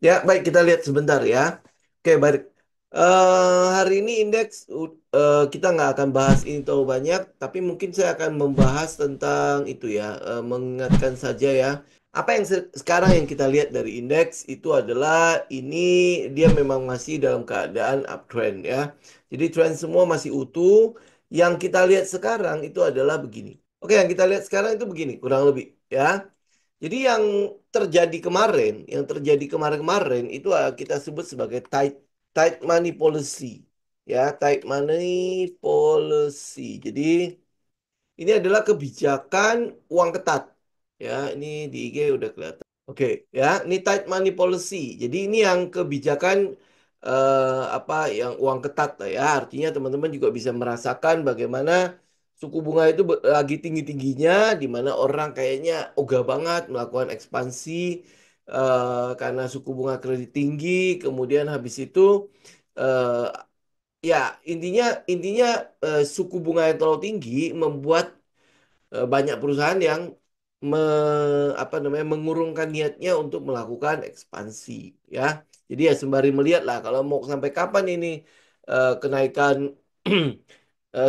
Ya, baik kita lihat sebentar ya. Oke, baik. Hari ini indeks kita nggak akan bahas ini terlalu banyak, tapi mungkin saya akan membahas tentang itu ya, mengingatkan saja ya. Apa yang sekarang yang kita lihat dari indeks itu adalah ini dia memang masih dalam keadaan uptrend ya. Jadi tren semua masih utuh. Yang kita lihat sekarang itu adalah begini. Oke, yang kita lihat sekarang itu begini, kurang lebih ya. Jadi yang terjadi kemarin-kemarin itu kita sebut sebagai tight money policy, ya tight money policy. Jadi ini adalah kebijakan uang ketat, ya ini di IG udah kelihatan. Oke, ya ini tight money policy. Jadi ini yang kebijakan apa yang uang ketat lah ya. Artinya teman-teman juga bisa merasakan bagaimana suku bunga itu lagi tinggi-tingginya, di mana orang kayaknya ogah banget melakukan ekspansi karena suku bunga kredit tinggi. Kemudian habis itu eh, ya intinya intinya suku bunga yang terlalu tinggi membuat banyak perusahaan yang apa namanya mengurungkan niatnya untuk melakukan ekspansi ya. Jadi ya sembari melihat lah kalau mau sampai kapan ini kenaikan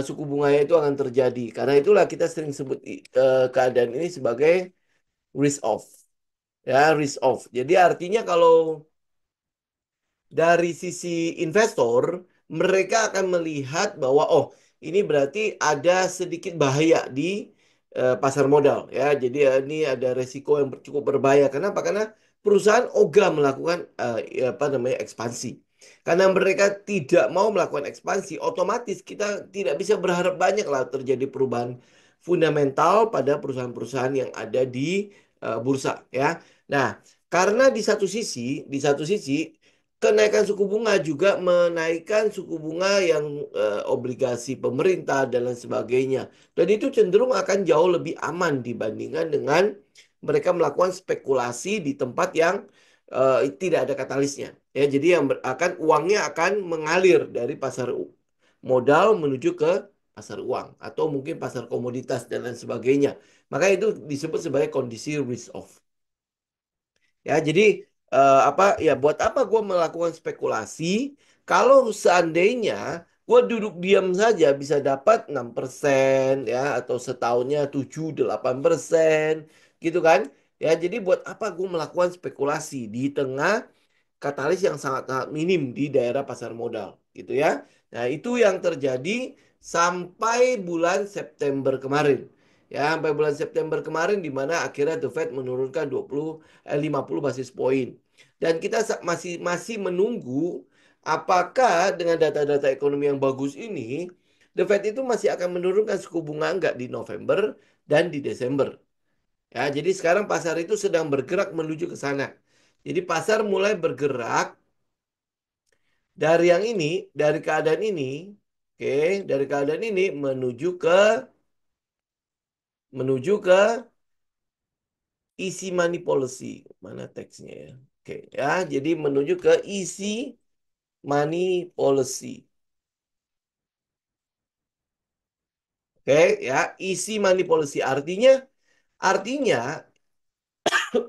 suku bunganya itu akan terjadi. Karena itulah kita sering sebut keadaan ini sebagai risk off ya, risk off. Jadi artinya kalau dari sisi investor, mereka akan melihat bahwa oh, ini berarti ada sedikit bahaya di pasar modal ya. Jadi ini ada resiko yang cukup berbahaya. Kenapa? Karena perusahaan ogah melakukan apa namanya ekspansi. Karena mereka tidak mau melakukan ekspansi, otomatis kita tidak bisa berharap banyak lah terjadi perubahan fundamental pada perusahaan-perusahaan yang ada di bursa ya. Nah, karena di satu sisi kenaikan suku bunga juga menaikkan suku bunga yang obligasi pemerintah dan lain sebagainya. Dan itu cenderung akan jauh lebih aman dibandingkan dengan mereka melakukan spekulasi di tempat yang tidak ada katalisnya. Ya, jadi yang akan uangnya akan mengalir dari pasar modal menuju ke pasar uang atau mungkin pasar komoditas dan lain sebagainya. Maka itu disebut sebagai kondisi risk off. Ya, jadi apa ya buat apa gue melakukan spekulasi kalau seandainya gue duduk diam saja bisa dapat 6% ya atau setahunnya 7-8% gitu kan. Ya, jadi buat apa gue melakukan spekulasi di tengah katalis yang sangat-sangat minim di daerah pasar modal gitu ya. Nah, itu yang terjadi sampai bulan September kemarin. Ya, sampai bulan September kemarin di mana akhirnya The Fed menurunkan 50 basis poin. Dan kita masih masih menunggu apakah dengan data-data ekonomi yang bagus ini The Fed itu masih akan menurunkan suku bunga enggak di November dan di Desember. Ya, jadi sekarang pasar itu sedang bergerak menuju ke sana. Jadi pasar mulai bergerak dari yang ini, dari keadaan ini, oke, dari keadaan ini menuju ke easy money policy. Mana teksnya ya? Oke, ya, jadi menuju ke easy money policy. Oke, ya, easy money policy artinya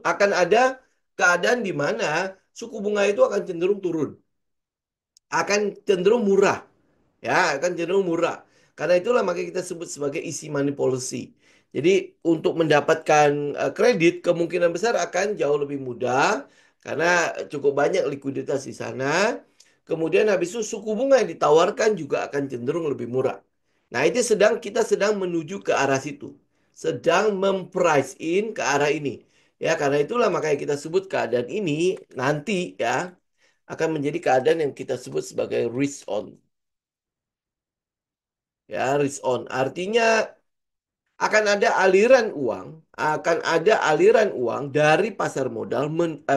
akan ada keadaan di mana suku bunga itu akan cenderung turun, akan cenderung murah. Ya, akan cenderung murah. Karena itulah makanya kita sebut sebagai easy money policy. Jadi untuk mendapatkan kredit kemungkinan besar akan jauh lebih mudah karena cukup banyak likuiditas di sana. Kemudian habis itu suku bunga yang ditawarkan juga akan cenderung lebih murah. Nah, itu kita sedang menuju ke arah situ. Sedang memprice in ke arah ini. Ya, karena itulah makanya kita sebut keadaan ini nanti ya akan menjadi keadaan yang kita sebut sebagai risk on. Ya, risk on. Artinya akan ada aliran uang, akan ada aliran uang dari pasar modal,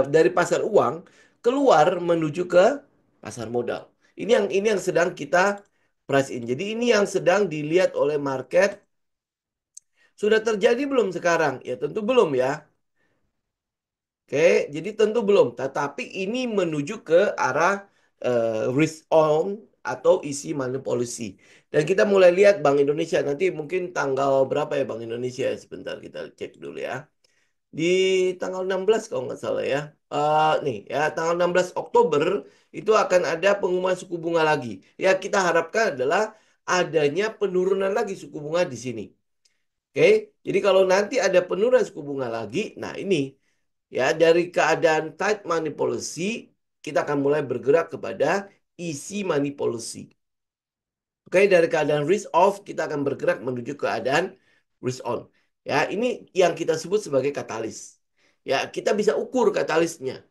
dari pasar uang keluar menuju ke pasar modal. Ini yang sedang kita price in. Jadi ini yang sedang dilihat oleh market. Sudah terjadi belum sekarang? Ya tentu belum ya. Oke, jadi tentu belum. Tetapi ini menuju ke arah risk on atau isi money policy. Dan kita mulai lihat Bank Indonesia nanti mungkin tanggal berapa ya Bank Indonesia? Sebentar kita cek dulu ya. di tanggal 16 kalau nggak salah ya. Nih ya, tanggal 16 Oktober itu akan ada pengumuman suku bunga lagi. Ya, kita harapkan adalah adanya penurunan lagi suku bunga di sini. Oke, jadi kalau nanti ada penurunan suku bunga lagi, nah ini ya dari keadaan tight money policy, kita akan mulai bergerak kepada easy money policy. Oke, dari keadaan risk off, kita akan bergerak menuju keadaan risk on. Ya, ini yang kita sebut sebagai katalis. Ya, kita bisa ukur katalisnya.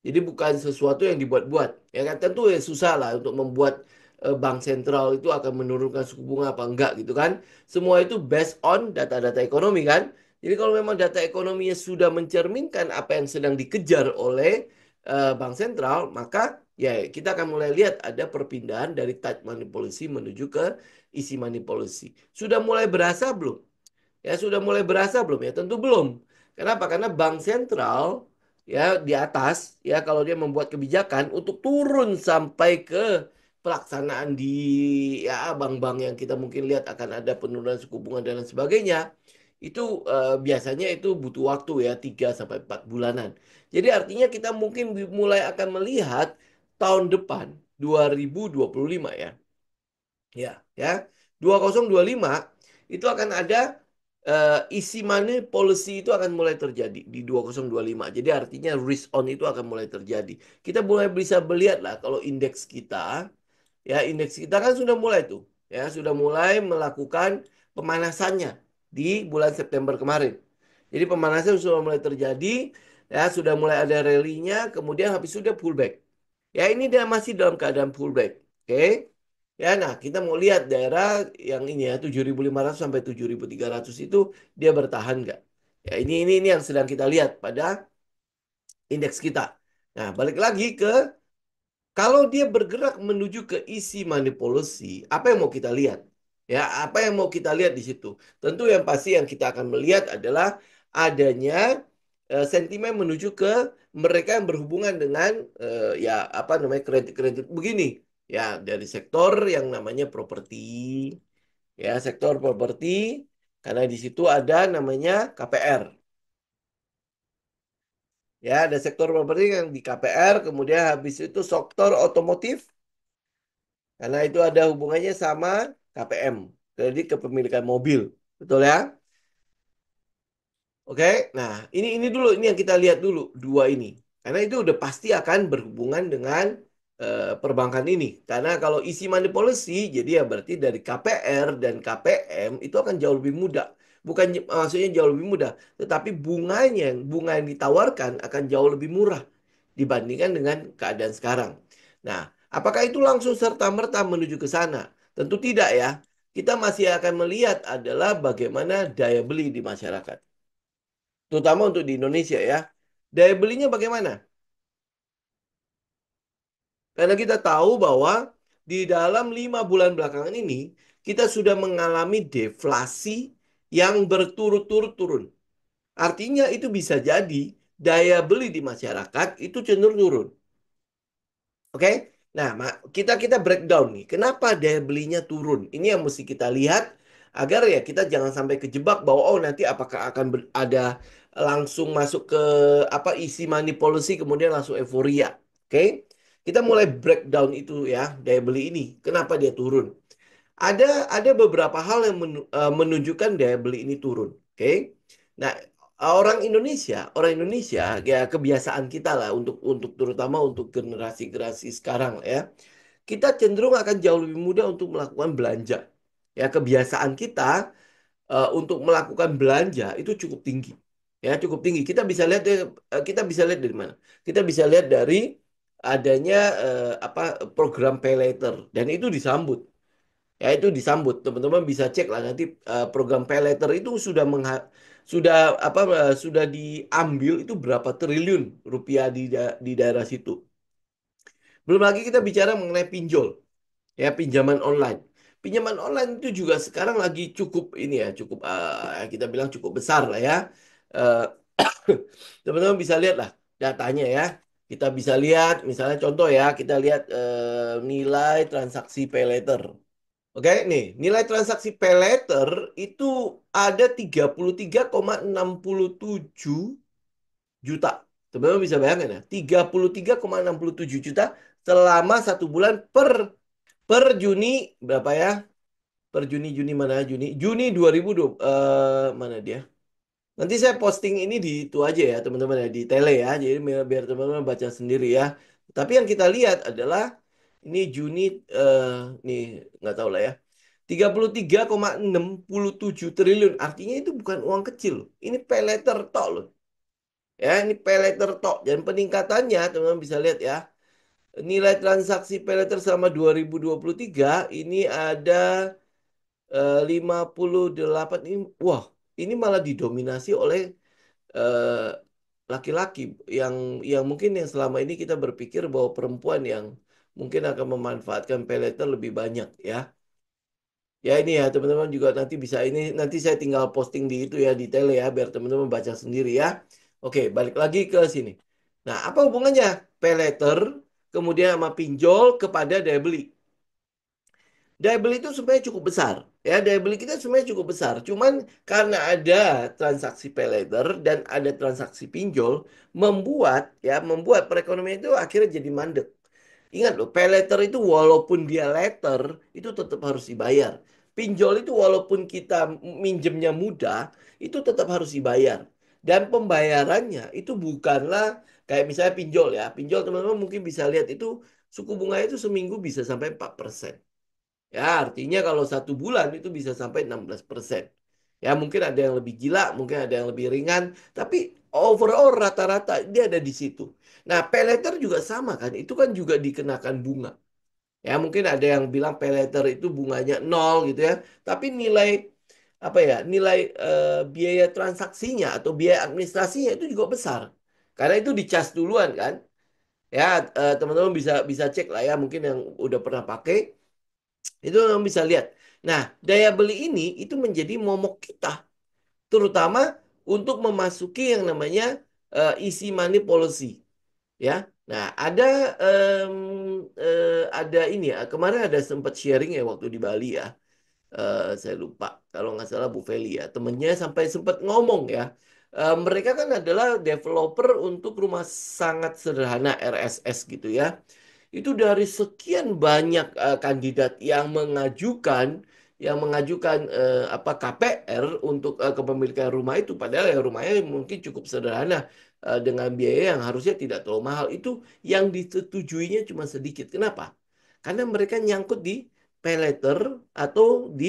Jadi bukan sesuatu yang dibuat-buat. Ya kan tentu ya susah lah untuk membuat bank sentral itu akan menurunkan suku bunga apa enggak gitu kan. Semua itu based on data-data ekonomi kan. Jadi kalau memang data ekonominya sudah mencerminkan apa yang sedang dikejar oleh bank sentral, maka ya kita akan mulai lihat ada perpindahan dari tight money policy menuju ke easy money policy. Sudah mulai berasa belum? Ya sudah mulai berasa belum ya? Tentu belum. Kenapa? Karena bank sentral ya di atas ya kalau dia membuat kebijakan untuk turun sampai ke pelaksanaan di ya bank-bank yang kita mungkin lihat akan ada penurunan suku bunga dan lain sebagainya itu biasanya itu butuh waktu ya 3 sampai 4 bulanan. Jadi artinya kita mungkin mulai akan melihat tahun depan 2025 ya. Ya, 2025 itu akan ada isi money policy itu akan mulai terjadi di 2025. Jadi artinya risk on itu akan mulai terjadi. Kita mulai bisa melihat lah kalau indeks kita, ya indeks kita kan sudah mulai tuh, ya sudah mulai melakukan pemanasannya di bulan September kemarin. Jadi pemanasan sudah mulai terjadi, ya sudah mulai ada rally-nya, kemudian habis sudah pullback. Ya ini dia masih dalam keadaan pullback. Oke. Ya, nah kita mau lihat daerah yang ini ya 7.500 sampai 7.300 itu dia bertahan nggak? Ya ini yang sedang kita lihat pada indeks kita. Nah, balik lagi ke kalau dia bergerak menuju ke isi money policy, apa yang mau kita lihat? Ya, apa yang mau kita lihat di situ? Tentu yang pasti yang kita akan melihat adalah adanya sentimen menuju ke mereka yang berhubungan dengan ya apa namanya kredit-kredit begini. Ya, dari sektor yang namanya properti, ya sektor properti, karena di situ ada namanya KPR. Ya, ada sektor properti yang di KPR, kemudian habis itu sektor otomotif, karena itu ada hubungannya sama KPM, kredit kepemilikan mobil. Betul ya? Oke. Nah, ini dulu ini yang kita lihat dulu dua ini. Karena itu udah pasti akan berhubungan dengan perbankan ini. Karena kalau isi money policy, jadi ya berarti dari KPR dan KPM itu akan jauh lebih mudah. Bukan maksudnya jauh lebih mudah, tetapi bunga yang ditawarkan akan jauh lebih murah dibandingkan dengan keadaan sekarang. Nah, apakah itu langsung serta-merta menuju ke sana? Tentu tidak ya. Kita masih akan melihat adalah bagaimana daya beli di masyarakat. Terutama untuk di Indonesia ya. Daya belinya bagaimana? Karena kita tahu bahwa di dalam 5 bulan belakangan ini, kita sudah mengalami deflasi yang berturut-turut turun. Artinya itu bisa jadi daya beli di masyarakat itu cenderung turun. Oke? Nah, kita kita breakdown nih. Kenapa daya belinya turun? Ini yang mesti kita lihat agar ya kita jangan sampai kejebak bahwa oh nanti apakah akan ada langsung masuk ke apa isi money policy kemudian langsung euforia. Oke? Kita mulai breakdown itu ya daya beli ini. Kenapa dia turun? Ada beberapa hal yang menunjukkan daya beli ini turun. Oke? Nah, orang Indonesia ya kebiasaan kita lah untuk terutama untuk generasi-generasi sekarang lah ya. Kita cenderung akan jauh lebih mudah untuk melakukan belanja. Ya, kebiasaan kita untuk melakukan belanja itu cukup tinggi. Ya, cukup tinggi. Kita bisa lihat dari mana? Kita bisa lihat dari adanya apa program pay later dan itu disambut. Ya itu disambut. Teman-teman bisa cek lah nanti program pay later itu sudah sudah diambil itu berapa triliun rupiah di daerah situ. Belum lagi kita bicara mengenai pinjol, ya pinjaman online. Pinjaman online itu juga sekarang lagi cukup ini ya, cukup kita bilang cukup besar lah ya. Eh, Teman-teman bisa lihat lah datanya ya. Kita bisa lihat misalnya contoh ya, kita lihat nilai transaksi pay later. Oke, nih, nilai transaksi pay later itu ada 33,67 juta. Teman-teman bisa bayangkan ya, 33,67 juta selama 1 bulan per Juni berapa ya? Per Juni Juni mana Juni 2020 mana dia? Nanti saya posting ini di itu aja ya teman-teman ya di tele ya. Jadi biar teman-teman baca sendiri ya. Tapi yang kita lihat adalah ini Juni eh nih nggak tahu lah ya. 33,67 triliun. Artinya itu bukan uang kecil loh. Ini pay letter tok loh. Ya, ini pay letter tok dan peningkatannya teman-teman bisa lihat ya. Nilai transaksi pay letter selama 2023 ini ada 58 ini. Wah, ini malah didominasi oleh eh, laki-laki yang mungkin yang selama ini kita berpikir bahwa perempuan yang mungkin akan memanfaatkan pay letter lebih banyak ya. Ya ini ya teman-teman juga nanti bisa ini nanti saya tinggal posting di itu ya di tele ya biar teman-teman baca sendiri ya. Oke, balik lagi ke sini. Nah, apa hubungannya pay letter kemudian sama pinjol kepada daya beli? Daya beli itu sebenarnya cukup besar. Ya, daya beli kita sebenarnya cukup besar. Cuman karena ada transaksi pay later dan ada transaksi pinjol, membuat perekonomian itu akhirnya jadi mandek. Ingat loh, pay later itu walaupun dia letter, itu tetap harus dibayar. Pinjol itu walaupun kita minjemnya mudah, itu tetap harus dibayar. Dan pembayarannya itu bukanlah kayak misalnya pinjol ya. Pinjol teman-teman mungkin bisa lihat itu suku bunga itu seminggu bisa sampai 4%. Ya, artinya kalau 1 bulan itu bisa sampai 16%. Ya, mungkin ada yang lebih gila, mungkin ada yang lebih ringan, tapi overall rata-rata dia ada di situ. Nah, pay later juga sama kan, itu kan juga dikenakan bunga. Ya, mungkin ada yang bilang pay later itu bunganya nol gitu ya, tapi nilai apa ya, nilai biaya transaksinya atau biaya administrasinya itu juga besar. Karena itu dicas duluan kan. Ya, teman-teman bisa bisa cek lah ya, mungkin yang udah pernah pakai itu orang bisa lihat. Nah, daya beli ini itu menjadi momok kita, terutama untuk memasuki yang namanya easy money policy, ya. Nah, em, ada ini ya. Kemarin ada sempat sharing ya waktu di Bali ya. Saya lupa kalau nggak salah Bu Feli ya. Temennya sampai sempat ngomong ya. Mereka kan adalah developer untuk rumah sangat sederhana RSS gitu ya. Itu dari sekian banyak kandidat yang mengajukan apa KPR untuk kepemilikan rumah itu padahal ya rumahnya mungkin cukup sederhana dengan biaya yang harusnya tidak terlalu mahal itu yang disetujuinya cuma sedikit. Kenapa? Karena mereka nyangkut di pay later atau di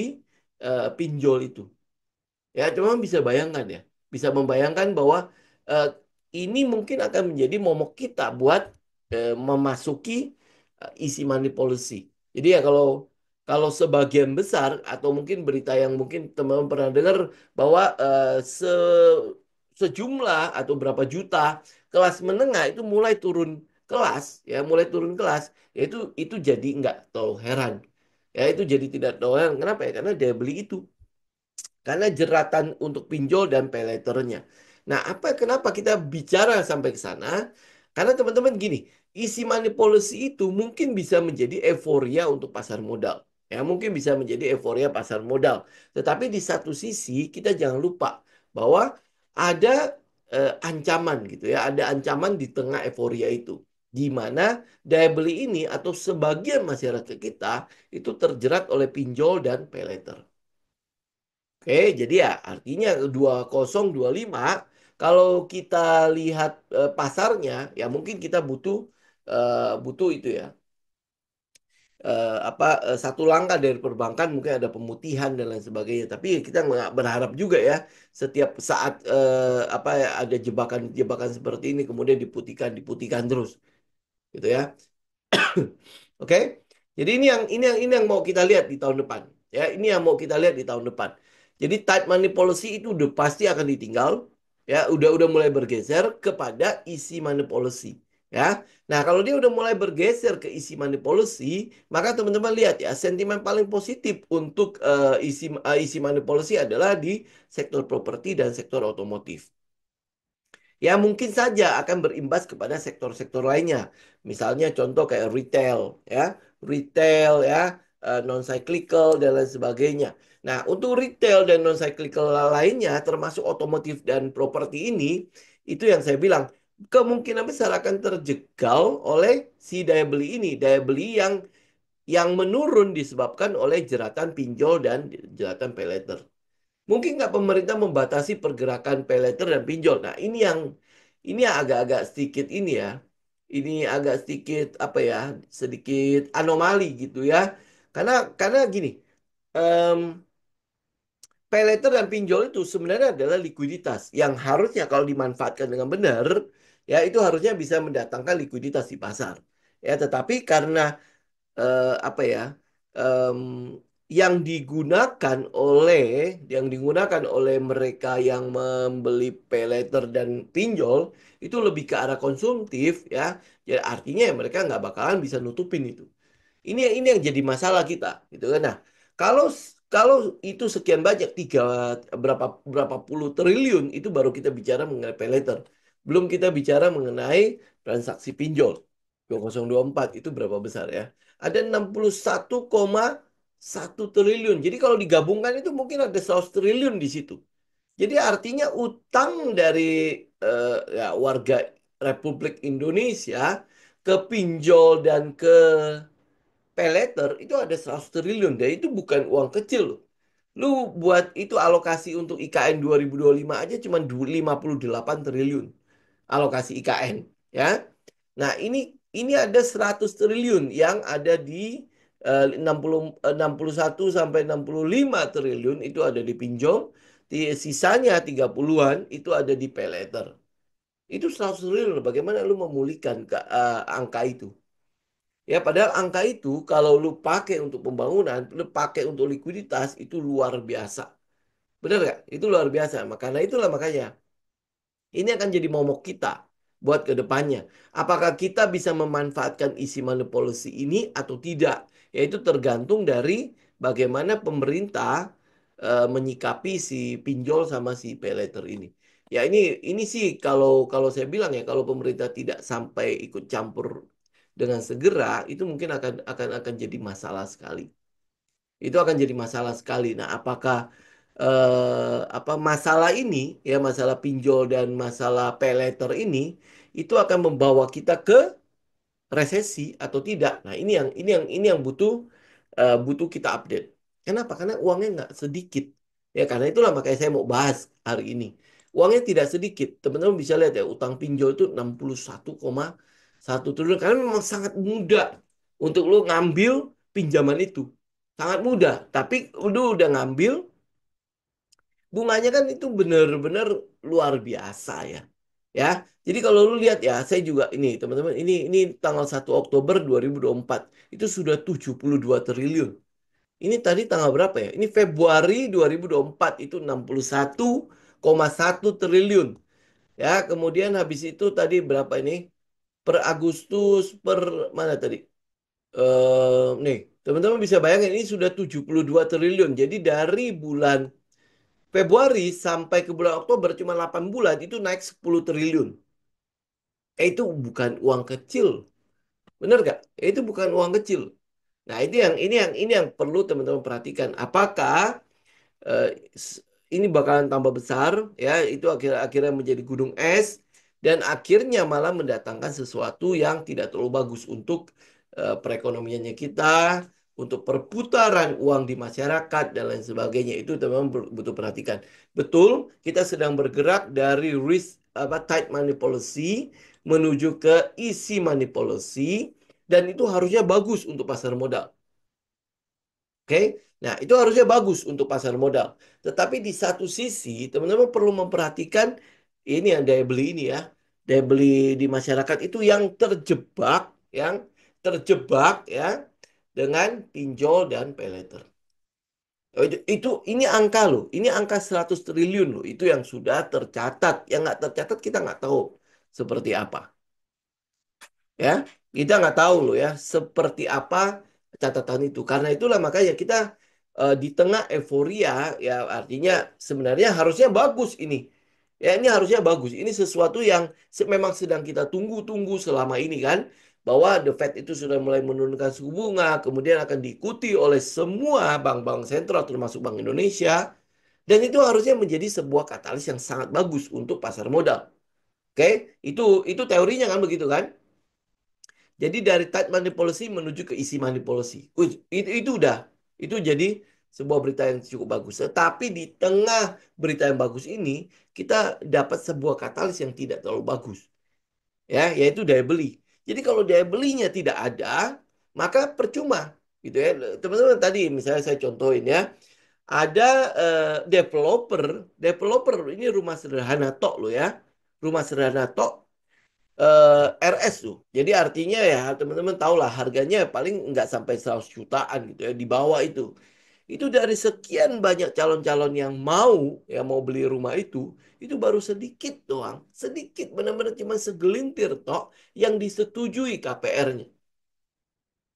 pinjol itu. Ya, cuma bisa bayangkan ya. Bisa membayangkan bahwa eh, ini mungkin akan menjadi momok kita buat memasuki isi money policy. Jadi ya kalau kalau sebagian besar atau mungkin berita yang mungkin teman-teman pernah dengar bahwa sejumlah atau berapa juta kelas menengah itu mulai turun kelas ya mulai turun kelas ya itu jadi nggak terlalu heran ya itu jadi tidak terlalu heran kenapa ya karena daya beli itu karena jeratan untuk pinjol dan pay later-nya. Nah, kenapa kita bicara sampai ke sana? Karena teman-teman gini, isi money policy itu mungkin bisa menjadi euforia untuk pasar modal. Ya, mungkin bisa menjadi euforia pasar modal. Tetapi di satu sisi kita jangan lupa bahwa ada ancaman gitu ya, ada ancaman di tengah euforia itu. Di mana daya beli ini atau sebagian masyarakat kita itu terjerat oleh pinjol dan pay later. Oke, jadi ya artinya 2025 kalau kita lihat pasarnya ya mungkin kita butuh butuh itu ya satu langkah dari perbankan mungkin ada pemutihan dan lain sebagainya. Tapi kita nggak berharap juga ya setiap saat apa ya ada jebakan-jebakan seperti ini kemudian diputihkan diputihkan terus gitu ya. Oke. Jadi ini yang mau kita lihat di tahun depan. Ya, ini yang mau kita lihat di tahun depan. Jadi tight money policy itu udah pasti akan ditinggal. Ya, udah mulai bergeser kepada easy money policy. Ya. Nah, kalau dia udah mulai bergeser ke easy money policy, maka teman-teman lihat ya, sentimen paling positif untuk easy money policy adalah di sektor properti dan sektor otomotif. Ya mungkin saja akan berimbas kepada sektor-sektor lainnya. Misalnya contoh kayak retail ya. Retail ya. non cyclical dan lain sebagainya. Nah, untuk retail dan non cyclical lainnya termasuk otomotif dan properti ini itu yang saya bilang kemungkinan besar akan terjegal oleh si daya beli ini, daya beli yang menurun disebabkan oleh jeratan pinjol dan jeratan pay later. Mungkin nggak pemerintah membatasi pergerakan pay later dan pinjol. Nah, ini yang agak-agak sedikit ini ya. Ini agak sedikit apa ya? Sedikit anomali gitu ya. Karena gini, em, pay later dan pinjol itu sebenarnya adalah likuiditas yang harusnya kalau dimanfaatkan dengan benar, ya itu harusnya bisa mendatangkan likuiditas di pasar. Ya, tetapi karena apa ya em, yang digunakan oleh mereka yang membeli pay later dan pinjol itu lebih ke arah konsumtif ya. Ya artinya ya mereka nggak bakalan bisa nutupin itu. Ini yang jadi masalah kita, gitu kan. Nah, kalau kalau itu sekian banyak berapa berapa puluh triliun itu baru kita bicara mengenai pay later. Belum kita bicara mengenai transaksi pinjol. 2024 itu berapa besar ya? Ada 61,1 triliun. Jadi kalau digabungkan itu mungkin ada 100 triliun di situ. Jadi artinya utang dari ya, warga Republik Indonesia ke pinjol dan ke pay later itu ada 100 triliun. Dan itu bukan uang kecil loh. Lu buat itu alokasi untuk IKN 2025 aja cuma 58 triliun alokasi IKN ya. Nah, ini ada 100 triliun yang ada di 61 sampai 65 triliun itu ada di pinjol, sisanya 30-an itu ada di pay later. Itu 100 triliun. Bagaimana lu memulihkan angka itu? Ya, padahal angka itu kalau lu pakai untuk pembangunan, lu pakai untuk likuiditas itu luar biasa. Benar nggak? Itu luar biasa. Makanya ini akan jadi momok kita buat ke depannya. Apakah kita bisa memanfaatkan isi money policy ini atau tidak? Yaitu tergantung dari bagaimana pemerintah menyikapi si pinjol sama si pay later ini. Ya ini sih kalau kalau saya bilang ya kalau pemerintah tidak sampai ikut campur dengan segera itu mungkin akan jadi masalah sekali. Itu akan jadi masalah sekali. Nah, apakah apa masalah ini ya masalah pinjol dan masalah pay later ini itu akan membawa kita ke resesi atau tidak? Nah, ini yang butuh kita update. Kenapa? Karena uangnya nggak sedikit. Ya, karena itulah makanya saya mau bahas hari ini. Uangnya tidak sedikit. Teman-teman bisa lihat ya, utang pinjol itu 61,1 triliun. Karena memang sangat mudah untuk lo ngambil pinjaman itu. Sangat mudah. Tapi lu udah ngambil, bunganya kan itu benar-benar luar biasa ya. Ya. Jadi kalau lu lihat ya, saya juga ini teman-teman, ini tanggal 1 Oktober 2024 itu sudah 72 triliun. Ini tadi tanggal berapa ya? Ini Februari 2024 itu 61,1 triliun. Ya, kemudian habis itu tadi berapa ini? Per Agustus per mana tadi? Nih, teman-teman bisa bayangin ini sudah 72 triliun. Jadi dari bulan Februari sampai ke bulan Oktober cuma 8 bulan itu naik 10 triliun. Itu bukan uang kecil. Benar nggak? Itu bukan uang kecil. Nah, ini yang perlu teman-teman perhatikan. Apakah eh, ini bakalan tambah besar ya, itu akhirnya menjadi gunung es dan akhirnya malah mendatangkan sesuatu yang tidak terlalu bagus untuk perekonomiannya kita, untuk perputaran uang di masyarakat dan lain sebagainya. Itu teman-teman butuh perhatikan. Betul, kita sedang bergerak dari risk apa tight money policy menuju ke easy money policy dan itu harusnya bagus untuk pasar modal. Oke, nah itu harusnya bagus untuk pasar modal. Tetapi di satu sisi, teman-teman perlu memperhatikan ini yang daya beli ini ya, daya beli di masyarakat itu yang terjebak ya dengan pinjol dan pay later. Ini angka loh, ini angka 100 triliun loh, itu yang sudah tercatat. Yang nggak tercatat kita nggak tahu seperti apa. Ya kita nggak tahu loh ya seperti apa catatan itu karena itulah makanya kita di tengah euforia ya artinya sebenarnya harusnya bagus ini ya ini harusnya bagus ini sesuatu yang memang sedang kita tunggu-tunggu selama ini kan bahwa The Fed itu sudah mulai menurunkan suku bunga, kemudian akan diikuti oleh semua bank-bank sentral termasuk Bank Indonesia, dan itu harusnya menjadi sebuah katalis yang sangat bagus untuk pasar modal. Oke, itu teorinya kan begitu kan? Jadi dari tight money policy menuju ke easy money policy. Itu udah, itu jadi sebuah berita yang cukup bagus. Tetapi di tengah berita yang bagus ini, kita dapat sebuah katalis yang tidak terlalu bagus, ya, yaitu daya beli. Jadi kalau daya belinya tidak ada, maka percuma, gitu ya. Teman-teman tadi misalnya saya contohin ya, ada developer, developer ini rumah sederhana tok loh ya, rumah sederhana tok RS tuh. Jadi artinya ya teman-teman tahu lah harganya paling nggak sampai 100 jutaan gitu ya di bawah itu. Itu dari sekian banyak calon-calon yang mau beli rumah itu baru sedikit doang. Sedikit benar-benar cuma segelintir tok yang disetujui KPR-nya.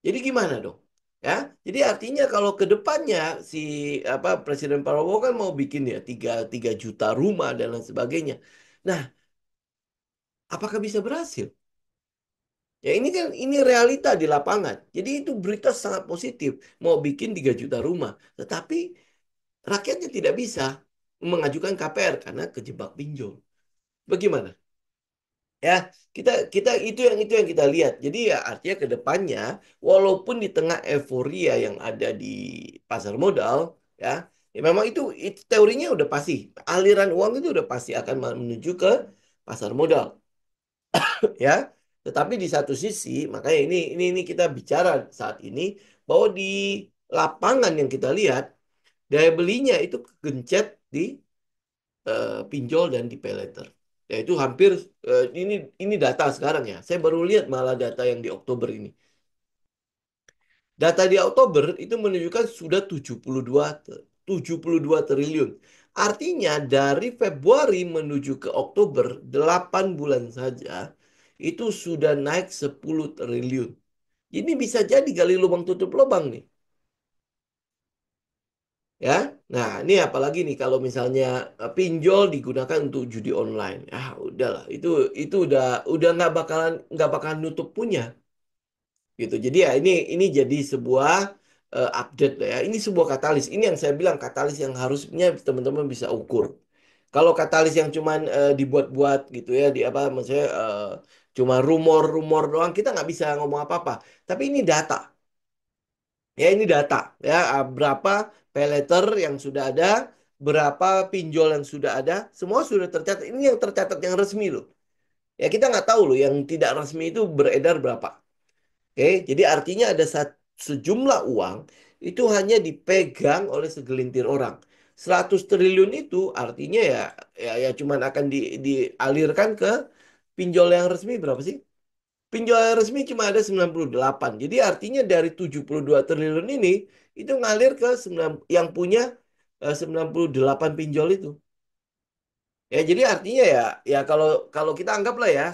Jadi gimana dong? Ya, jadi artinya kalau ke depannya si Presiden Prabowo kan mau bikin ya 3 juta rumah dan lain sebagainya. Nah, apakah bisa berhasil? Ya ini kan ini realita di lapangan. Jadi itu berita sangat positif. Mau bikin 3 juta rumah. Tetapi rakyatnya tidak bisa mengajukan KPR karena kejebak pinjol. Bagaimana? Ya, kita kita itu yang kita lihat. Jadi ya artinya ke depannya walaupun di tengah euforia yang ada di pasar modal, ya, ya memang itu teorinya udah pasti. Aliran uang itu udah pasti akan menuju ke pasar modal. Ya. Tetapi di satu sisi, makanya ini kita bicara saat ini bahwa di lapangan yang kita lihat daya belinya itu gencet di pinjol dan di pay later. Ya itu hampir ini data sekarang ya. Saya baru lihat malah data yang di Oktober ini. Data di Oktober itu menunjukkan sudah 72 triliun. Artinya dari Februari menuju ke Oktober 8 bulan saja itu sudah naik 10 triliun. Ini bisa jadi gali lubang tutup lubang nih. Ya, nah ini apalagi nih kalau misalnya pinjol digunakan untuk judi online, ah udahlah itu udah nggak bakalan nutup punya gitu. Jadi ya ini jadi sebuah update lah ya. Ini sebuah katalis. Ini yang saya bilang katalis yang harusnya teman-teman bisa ukur. Kalau katalis yang cuman dibuat-buat gitu ya, di apa maksudnya cuma rumor-rumor doang, kita nggak bisa ngomong apa-apa. Tapi ini data. Ya ini data ya berapa pay letter yang sudah ada, berapa pinjol yang sudah ada, semua sudah tercatat. Ini yang tercatat yang resmi loh. Ya kita nggak tahu loh yang tidak resmi itu beredar berapa. Oke, jadi artinya ada sejumlah uang itu hanya dipegang oleh segelintir orang. 100 triliun itu artinya ya cuman akan dialirkan ke pinjol yang resmi berapa sih? Pinjol resmi cuma ada 98. Jadi artinya dari 72 triliun ini itu ngalir ke 9 yang punya 98 pinjol itu. Ya jadi artinya ya kalau kalau kita anggaplah ya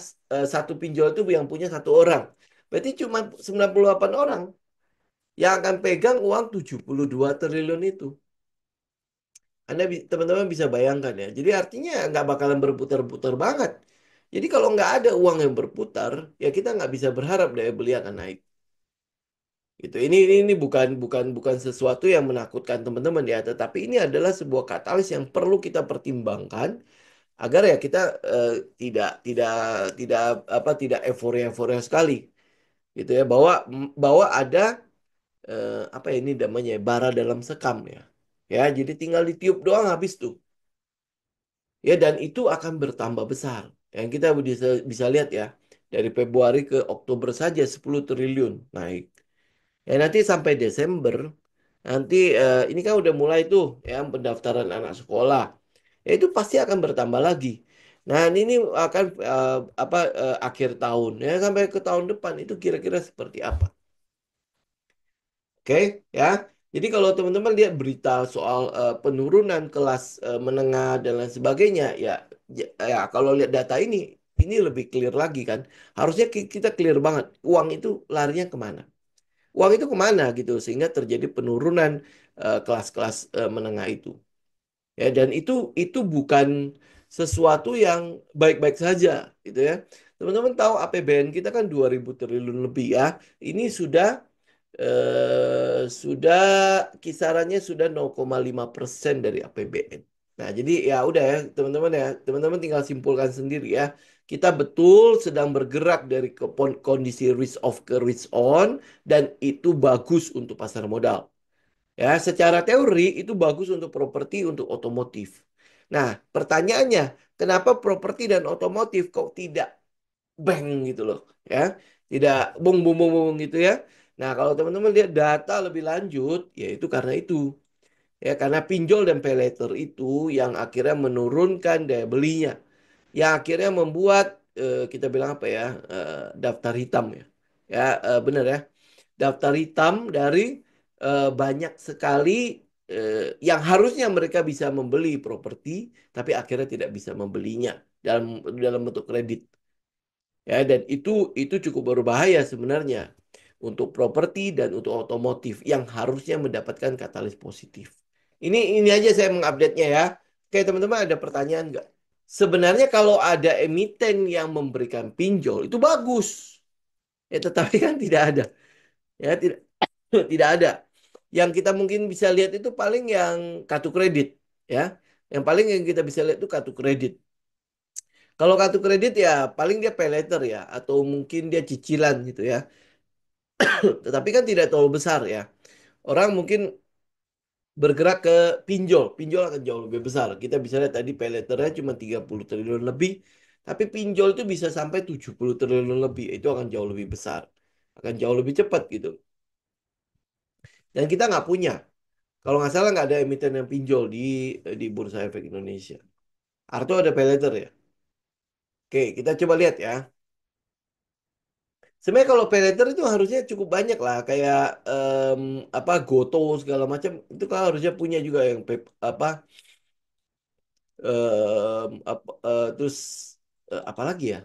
satu pinjol itu yang punya satu orang. Berarti cuma 98 orang yang akan pegang uang 72 triliun itu. Teman-teman bisa bayangkan ya. Jadi artinya nggak bakalan berputar-putar banget. Jadi kalau nggak ada uang yang berputar, ya kita nggak bisa berharap daya beli akan naik. Gitu. Ini bukan sesuatu yang menakutkan teman-teman ya, tetapi ini adalah sebuah katalis yang perlu kita pertimbangkan agar ya kita tidak tidak tidak euforia-euforia sekali gitu ya bahwa ada apa ya ini namanya ya, bara dalam sekam ya. Ya, jadi tinggal ditiup doang habis tuh. Ya dan itu akan bertambah besar. Yang kita bisa lihat ya dari Februari ke Oktober saja 10 triliun naik. Ya nanti sampai Desember, nanti ini kan udah mulai tuh ya pendaftaran anak sekolah. Ya itu pasti akan bertambah lagi. Nah ini akan akhir tahun ya sampai ke tahun depan itu kira-kira seperti apa? Oke ya. Jadi kalau teman-teman lihat berita soal penurunan kelas menengah dan lain sebagainya, ya kalau lihat data ini lebih clear lagi kan. Harusnya kita clear banget. Uang itu larinya kemana? Uang itu kemana gitu sehingga terjadi penurunan kelas-kelas menengah itu dan itu bukan sesuatu yang baik-baik saja gitu ya Teman-teman tahu APBN kita kan 2.000 triliun lebih ya. Ini sudah kisarannya sudah 0,5% dari APBN. Nah, jadi ya udah ya, teman-teman tinggal simpulkan sendiri ya. Kita betul sedang bergerak dari kondisi risk off ke risk on dan itu bagus untuk pasar modal. Ya, secara teori itu bagus untuk properti, untuk otomotif. Nah, pertanyaannya, kenapa properti dan otomotif kok tidak bang gitu loh, ya? Tidak bung bung bung bung gitu ya. Nah, kalau teman-teman lihat data lebih lanjut, ya itu karena itu. Ya, karena pinjol dan pay later itu yang akhirnya menurunkan daya belinya. Yang akhirnya membuat kita bilang apa ya? Daftar hitam ya. Ya, benar ya, daftar hitam dari banyak sekali yang harusnya mereka bisa membeli properti, tapi akhirnya tidak bisa membelinya dalam dalam bentuk kredit. Ya, dan itu cukup berbahaya sebenarnya untuk properti dan untuk otomotif yang harusnya mendapatkan katalis positif. Ini aja saya mengupdate-nya ya. Oke, teman-teman ada pertanyaan nggak? Sebenarnya kalau ada emiten yang memberikan pinjol itu bagus. Ya, tetapi kan tidak ada. Ya, tidak tidak ada. Yang kita mungkin bisa lihat itu paling yang kartu kredit, ya. Yang paling yang kita bisa lihat itu kartu kredit. Kalau kartu kredit ya paling dia pay later ya, atau mungkin dia cicilan gitu ya. Tetapi kan tidak terlalu besar ya. Orang mungkin bergerak ke pinjol. Pinjol akan jauh lebih besar. Kita bisa lihat tadi pay letternya cuma 30 triliun lebih. Tapi pinjol itu bisa sampai 70 triliun lebih. Itu akan jauh lebih besar. Akan jauh lebih cepat gitu. Dan kita nggak punya. Kalau nggak salah nggak ada emiten yang pinjol di Bursa Efek Indonesia. Arto ada pay letter ya. Oke, kita coba lihat ya. Sebenarnya kalau pay letter itu harusnya cukup banyak lah, kayak apa Goto segala macam itu kan harusnya punya juga yang apa terus apa lagi ya?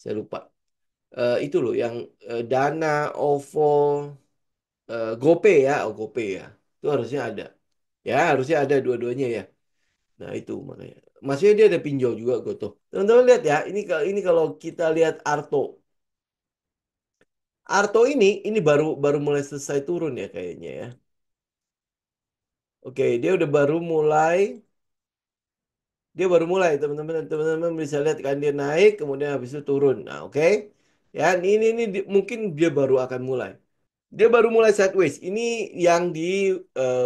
Saya lupa. Itu loh yang Dana, OVO, GoPay ya, oh, GoPay ya. Itu harusnya ada. Ya, harusnya ada dua-duanya ya. Nah, itu makanya. Maksudnya dia ada pinjol juga Goto. Teman-teman lihat ya, ini kalau kita lihat Arto. Arto ini baru baru mulai selesai turun ya kayaknya ya. Oke, dia baru mulai teman-teman bisa lihat kan dia naik kemudian habis itu turun. Nah, oke. Ya, mungkin dia baru akan mulai. Dia baru mulai sideways. Ini yang di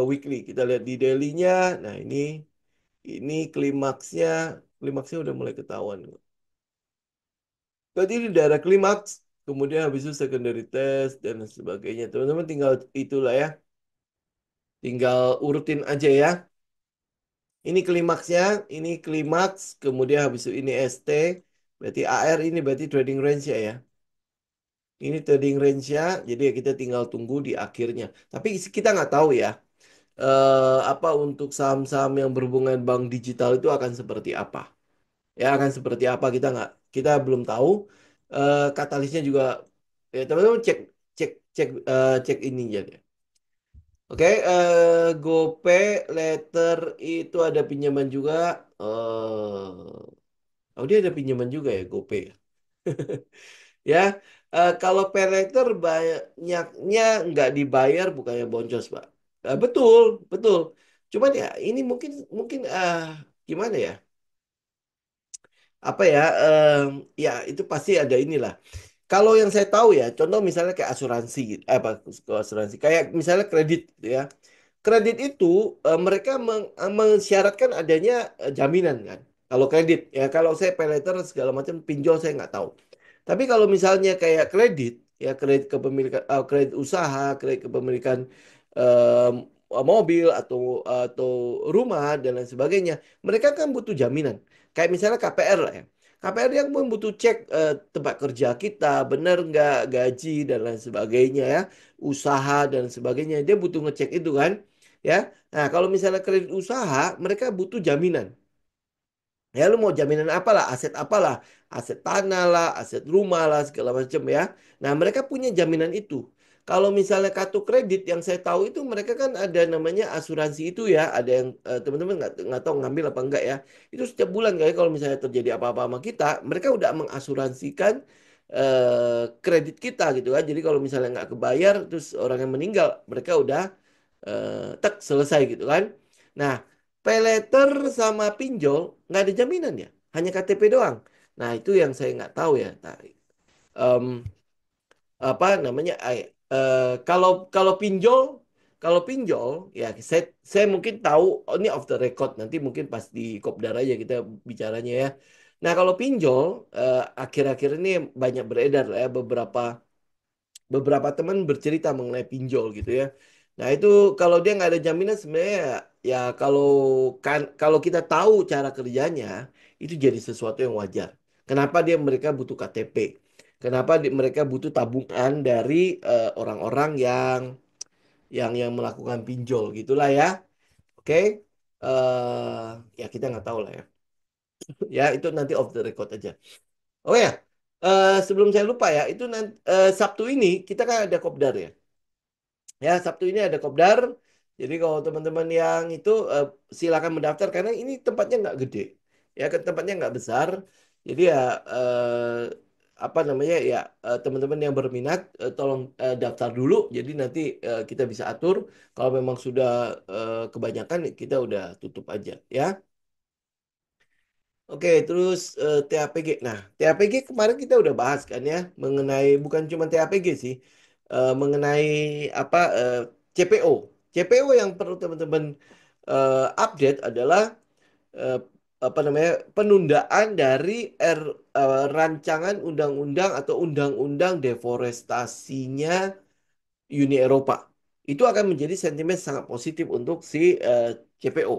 weekly. Kita lihat di daily-nya. Nah, ini klimaksnya udah mulai ketahuan. Berarti di daerah klimaks, kemudian habis itu secondary test dan sebagainya. Teman-teman tinggal itulah ya. Tinggal urutin aja ya. Ini klimaksnya, ini klimaks, kemudian habis itu ini ST, berarti AR ini berarti trading range ya. Ini trading range-nya, jadi ya kita tinggal tunggu di akhirnya. Tapi kita nggak tahu ya, apa untuk saham-saham yang berhubungan bank digital itu akan seperti apa. Ya akan seperti apa kita belum tahu. Katalisnya juga, ya teman-teman cek cek cek cek ini jadi. Oke, GoPay Letter itu ada pinjaman juga. Oh, dia ada pinjaman juga ya GoPay ya. Ya, kalau pay later banyaknya nggak dibayar bukannya boncos, Pak. Betul, betul. Cuman ya ini mungkin mungkin gimana ya? Apa ya? Ya itu pasti ada inilah. Kalau yang saya tahu ya, contoh misalnya kayak asuransi, apa asuransi, kayak misalnya kredit, gitu ya. Kredit itu mereka mensyaratkan adanya jaminan kan. Kalau kredit ya, kalau saya pay later segala macam pinjol saya nggak tahu. Tapi kalau misalnya kayak kredit ya, kredit kepemilikan, kredit usaha, kredit kepemilikan mobil atau rumah dan lain sebagainya, mereka kan butuh jaminan. Kayak misalnya KPR lah ya. KPR yang pun butuh cek tempat kerja kita, benar nggak gaji dan lain sebagainya ya, usaha dan sebagainya. Dia butuh ngecek itu kan, ya. Nah, kalau misalnya kredit usaha, mereka butuh jaminan. Ya, lu mau jaminan apalah, aset tanah lah, aset rumah lah, segala macam ya. Nah, mereka punya jaminan itu. Kalau misalnya kartu kredit yang saya tahu itu mereka kan ada namanya asuransi itu ya. Ada yang teman-teman nggak tahu ngambil apa enggak ya. Itu setiap bulan kayak kalau misalnya terjadi apa-apa sama kita, mereka udah mengasuransikan kredit kita gitu kan. Jadi kalau misalnya nggak kebayar, terus orang yang meninggal, mereka udah tek selesai gitu kan. Nah, pay letter sama pinjol nggak ada jaminan ya, hanya KTP doang. Nah, itu yang saya nggak tahu ya. Nah, em, apa namanya? Kalau kalau pinjol ya saya mungkin tahu, oh, ini off the record, nanti mungkin pas di Kopdar aja kita bicaranya ya. Nah, kalau pinjol akhir-akhir ini banyak beredar lah ya, beberapa beberapa teman bercerita mengenai pinjol gitu ya. Nah, itu kalau dia nggak ada jaminan sebenarnya ya, ya kalau kita tahu cara kerjanya itu jadi sesuatu yang wajar. Kenapa mereka butuh KTP? Kenapa mereka butuh tabungan dari orang-orang yang melakukan pinjol gitulah ya. Oke. Ya kita nggak tahu lah ya. Ya itu nanti off the record aja. Oh ya, sebelum saya lupa ya, itu nanti Sabtu ini kita kan ada kopdar ya. Ya, Sabtu ini ada kopdar. Jadi kalau teman-teman yang itu silakan mendaftar karena ini tempatnya nggak gede. Ya, kan tempatnya nggak besar. Jadi ya apa namanya ya teman-teman yang berminat tolong daftar dulu. Jadi nanti kita bisa atur. Kalau memang sudah kebanyakan kita udah tutup aja ya. Oke, terus TAPG. Nah, TAPG kemarin kita udah bahas kan ya mengenai bukan cuma TAPG sih, mengenai apa CPO. CPO yang perlu teman-teman update adalah eh, apa namanya penundaan dari rancangan undang-undang atau undang-undang deforestasinya Uni Eropa. Itu akan menjadi sentimen sangat positif untuk si CPO.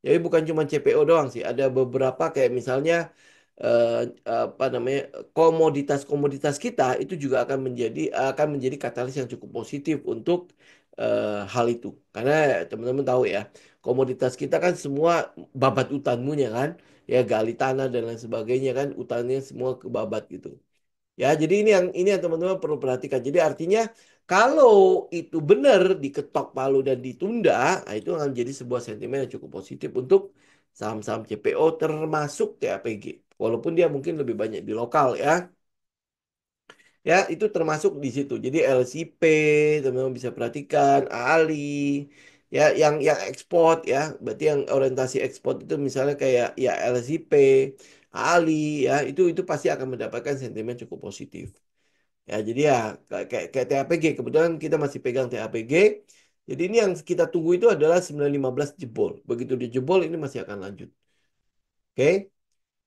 Jadi bukan cuma CPO doang sih, ada beberapa kayak misalnya eh, apa namanya komoditas-komoditas kita itu juga akan menjadi katalis yang cukup positif untuk hal itu. Karena teman-teman tahu ya, komoditas kita kan semua babat hutanmunya kan, ya gali tanah dan lain sebagainya kan, hutannya semua kebabat gitu. Ya, jadi ini yang teman-teman perlu perhatikan. Jadi artinya kalau itu benar diketok palu dan ditunda, nah itu akan menjadi sebuah sentimen yang cukup positif untuk saham-saham CPO termasuk TAPG. Walaupun dia mungkin lebih banyak di lokal ya. Ya, itu termasuk di situ. Jadi LCP, teman-teman bisa perhatikan, Ali, ya yang ekspor ya. Berarti yang orientasi ekspor itu misalnya kayak ya LCP, Ali ya, itu pasti akan mendapatkan sentimen cukup positif. Ya, jadi ya kayak TAPG. Kebetulan kita masih pegang TAPG. Jadi ini yang kita tunggu itu adalah 915 jebol. Begitu dia jebol ini masih akan lanjut. Oke?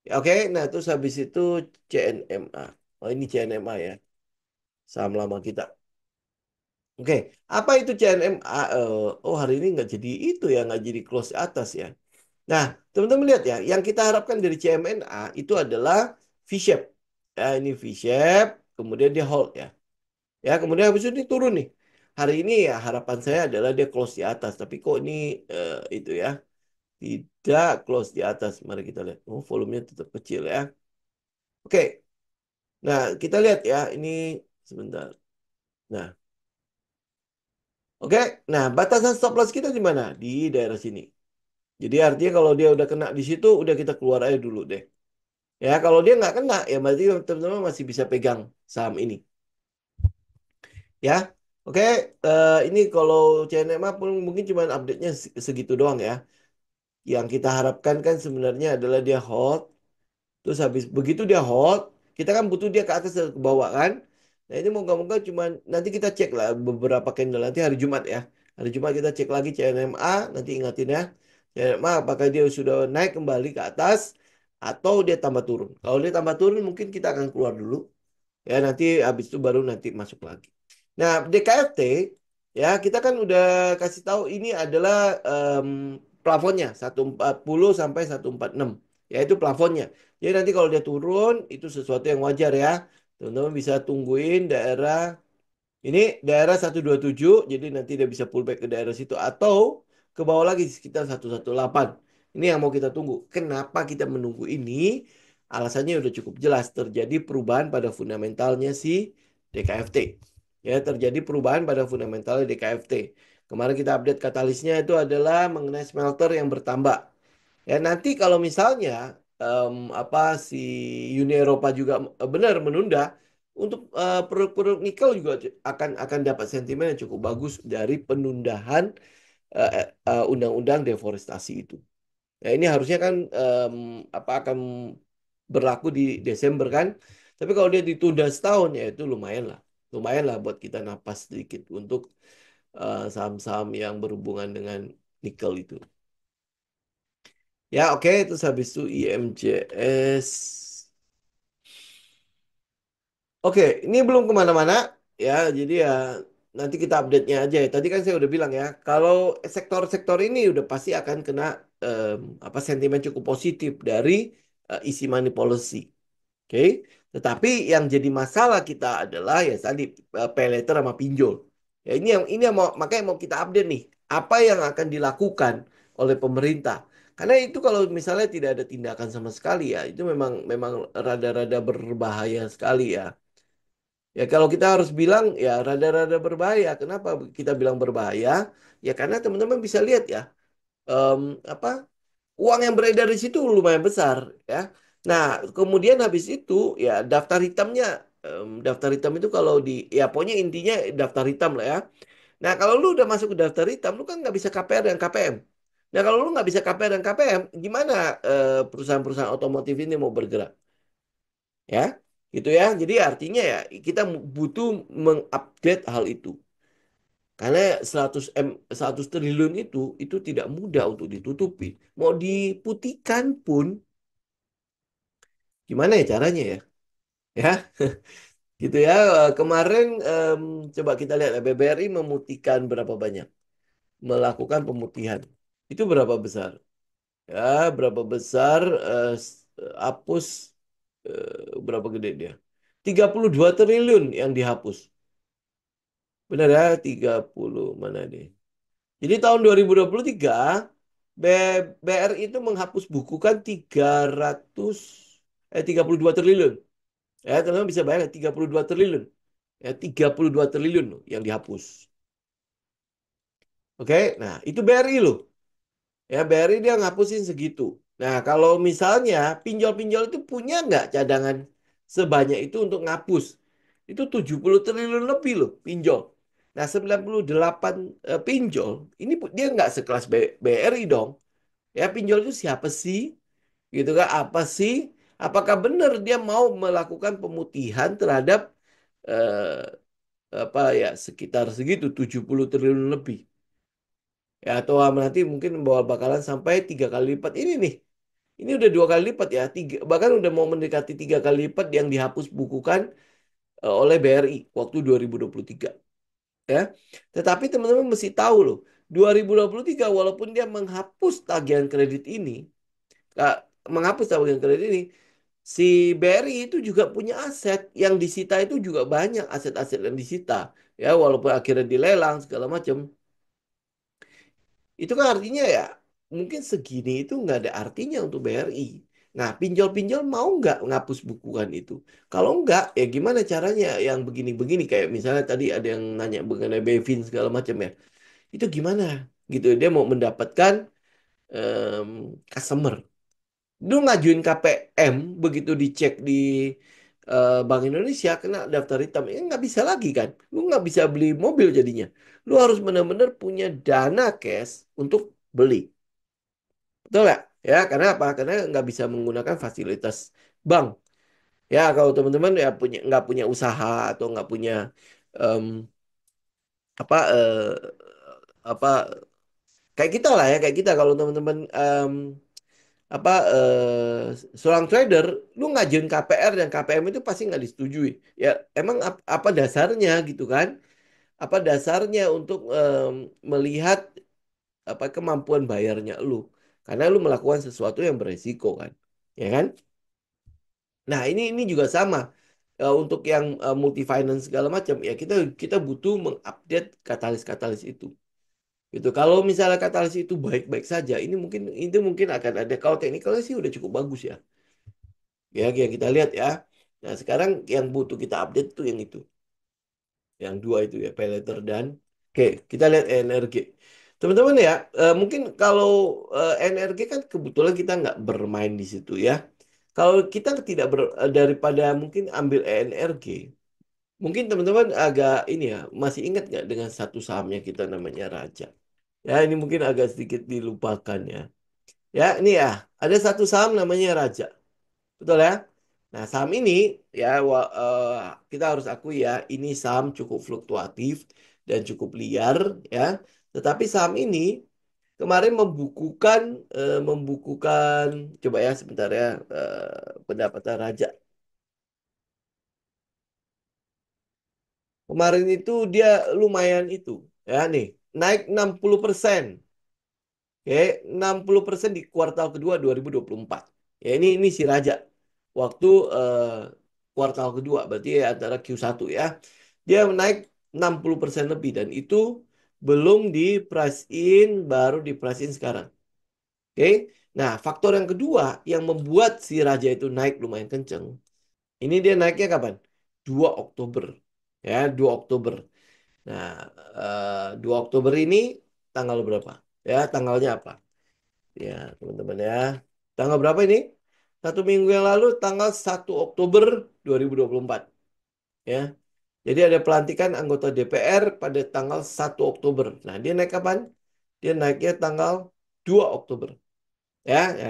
Ya, oke, nah terus habis itu CNMA. Oh ini CNMA ya. Saham lama kita. Oke, apa itu CNMA? Oh hari ini nggak jadi itu ya, nggak jadi close atas ya. Nah, teman-teman lihat ya, yang kita harapkan dari CMNA itu adalah V-shape. Ya, ini V-shape, kemudian dia hold ya. Ya, kemudian habis itu dia turun nih. Hari ini ya harapan saya adalah dia close di atas. Tapi kok ini itu ya tidak close di atas. Mari kita lihat. Oh, volumenya tetap kecil ya. Oke, nah kita lihat ya. Ini sebentar. Nah, oke. Nah, batasan stop loss kita di mana? Di daerah sini. Jadi artinya kalau dia udah kena di situ, udah kita keluar aja dulu deh. Ya, kalau dia nggak kena, ya berarti teman-teman masih bisa pegang saham ini. Ya, oke. Ini kalau CNMA pun mungkin cuma update-nya segitu doang ya. Yang kita harapkan kan sebenarnya adalah dia hold. Terus habis begitu dia hold, kita kan butuh dia ke atas dan ke bawah kan. Nah ini moga-moga cuma nanti kita cek lah beberapa candle nanti hari Jumat ya. Hari Jumat kita cek lagi CNMA, nanti ingatin ya. CNMA apakah dia sudah naik kembali ke atas atau dia tambah turun. Kalau dia tambah turun mungkin kita akan keluar dulu. Ya nanti habis itu baru nanti masuk lagi. Nah, DKFT ya kita kan udah kasih tahu ini adalah plafonnya 140 sampai 146. Ya itu plafonnya. Jadi nanti kalau dia turun itu sesuatu yang wajar ya. Teman-teman bisa tungguin daerah ini daerah 127 jadi nanti dia bisa pullback ke daerah situ atau ke bawah lagi sekitar 118. Ini yang mau kita tunggu. Kenapa kita menunggu ini? Alasannya udah cukup jelas terjadi perubahan pada fundamentalnya si DKFT. Ya, terjadi perubahan pada fundamental DKFT. Kemarin kita update katalisnya itu adalah mengenai smelter yang bertambah. Ya, nanti kalau misalnya apa si Uni Eropa juga benar menunda untuk produk-produk nikel juga akan dapat sentimen yang cukup bagus dari penundaan undang-undang deforestasi itu. Ya, ini harusnya kan apa akan berlaku di Desember kan. Tapi kalau dia ditunda setahun ya itu lumayan lah. Lumayan lah buat kita napas sedikit untuk saham-saham yang berhubungan dengan nikel itu. Ya oke, terus habis itu IMJS. Oke, ini belum kemana-mana ya. Jadi ya nanti kita update-nya aja ya. Tadi kan saya udah bilang ya, kalau sektor-sektor ini udah pasti akan kena apa sentimen cukup positif dari isi money policy. Oke, tetapi yang jadi masalah kita adalah ya tadi pay later sama pinjol. Ya ini yang mau makanya mau kita update nih. Apa yang akan dilakukan oleh pemerintah? Karena itu kalau misalnya tidak ada tindakan sama sekali ya, itu memang memang rada-rada berbahaya sekali ya. Ya kalau kita harus bilang ya rada-rada berbahaya. Kenapa kita bilang berbahaya? Ya karena teman-teman bisa lihat ya em, apa uang yang beredar di situ lumayan besar ya. Nah, kemudian habis itu ya daftar hitamnya daftar hitam itu kalau di ya pokoknya intinya daftar hitam lah ya. Nah, kalau lu udah masuk ke daftar hitam, lu kan nggak bisa KPR dan KPM. Nah, kalau lu nggak bisa KPR dan KPM, gimana perusahaan-perusahaan otomotif ini mau bergerak? Ya, gitu ya. Jadi artinya ya kita butuh mengupdate hal itu. Karena 100 triliun itu tidak mudah untuk ditutupi. Mau diputihkan pun gimana ya caranya ya? Ya, gitu ya. Kemarin coba kita lihat ya, BBRI memutihkan berapa banyak? Melakukan pemutihan. Itu berapa besar? Ya, berapa besar hapus berapa gede dia? 32 triliun yang dihapus. Benar ya, 30 mana nih? Jadi tahun 2023 BRI itu menghapus buku kan 32 triliun. Ya, teman-teman bisa bayangkan 32 triliun. Ya, 32 triliun loh yang dihapus. Oke, nah itu BRI loh. Ya, BRI dia ngapusin segitu. Nah, kalau misalnya pinjol-pinjol itu punya nggak cadangan sebanyak itu untuk ngapus? Itu 70 triliun lebih loh pinjol. Nah, 98 pinjol, ini dia nggak sekelas BRI dong. Ya, pinjol itu siapa sih? Gitu kan? Apa sih? Apakah benar dia mau melakukan pemutihan terhadap eh, apa ya sekitar segitu 70 triliun lebih? Ya, atau nanti mungkin bawa bakalan sampai 3 kali lipat ini nih. Ini udah 2 kali lipat ya, bahkan udah mau mendekati 3 kali lipat yang dihapus bukukan oleh BRI waktu 2023. Ya, tetapi teman-teman mesti tahu loh, 2023 walaupun dia menghapus tagihan kredit ini, Kak, menghapus tagihan kredit ini, si BRI itu juga punya aset yang disita itu juga banyak aset-aset yang disita. Ya, walaupun akhirnya dilelang segala macam. Itu kan artinya ya mungkin segini itu nggak ada artinya untuk BRI. Nah, pinjol-pinjol mau nggak ngapus bukuan itu? Kalau nggak, ya gimana caranya yang begini-begini? Kayak misalnya tadi ada yang nanya mengenai Bevin segala macam ya. Itu gimana? Gitu, dia mau mendapatkan em, customer. Lu ngajuin KPM, begitu dicek di Bank Indonesia, kena daftar hitam. Ya nggak bisa lagi kan? Lu nggak bisa beli mobil jadinya. Lu harus benar-benar punya dana cash untuk beli. Betul nggak? Ya, karena apa? Karena nggak bisa menggunakan fasilitas bank. Ya, kalau teman-teman ya punya nggak punya usaha atau nggak punya em, apa apa kayak kita lah ya kayak kita kalau teman-teman apa seorang trader, lu ngajuin KPR dan KPM itu pasti nggak disetujui. Ya, emang apa dasarnya gitu kan? Apa dasarnya untuk melihat apa kemampuan bayarnya lu? Karena lu melakukan sesuatu yang beresiko kan, ya kan? Nah, ini juga sama. Untuk yang multi finance segala macam ya kita butuh mengupdate katalis-katalis itu. Gitu. Kalau misalnya katalis itu baik-baik saja, ini mungkin akan ada kalau teknikalnya sih udah cukup bagus ya. Ya, yang kita lihat ya. Nah, sekarang yang butuh kita update tuh yang itu. Yang dua itu ya, pay later dan oke, kita lihat NRG. Teman-teman ya, mungkin kalau NRG kan kebetulan kita nggak bermain di situ ya. Kalau kita tidak daripada mungkin ambil ENRG, mungkin teman-teman agak ini ya, masih ingat nggak dengan satu sahamnya kita namanya Raja. Ya, ini mungkin agak sedikit dilupakan ya. Ya, ini ya, ada satu saham namanya Raja. Betul ya? Nah, saham ini ya kita harus akui ya, ini saham cukup fluktuatif dan cukup liar ya. Tetapi saham ini kemarin membukukan coba ya sebentar ya pendapatan Raja. Kemarin itu dia lumayan itu ya nih, naik 60%. Oke, 60% di kuartal kedua 2024. Ya ini si Raja. Waktu kuartal kedua berarti ya antara Q1 ya. Dia naik 60% lebih dan itu belum di price in, baru di price in sekarang. Oke. Nah, faktor yang kedua yang membuat si Raja itu naik lumayan kenceng. Ini dia naiknya kapan? 2 Oktober. Ya, 2 Oktober. Nah, 2 Oktober ini tanggal berapa? Ya, tanggalnya apa? Ya, teman-teman ya. Tanggal berapa ini? 1 minggu yang lalu, tanggal 1 Oktober 2024. Ya. Jadi ada pelantikan anggota DPR pada tanggal 1 Oktober. Nah, dia naik kapan? Dia naiknya tanggal 2 Oktober. Ya, ya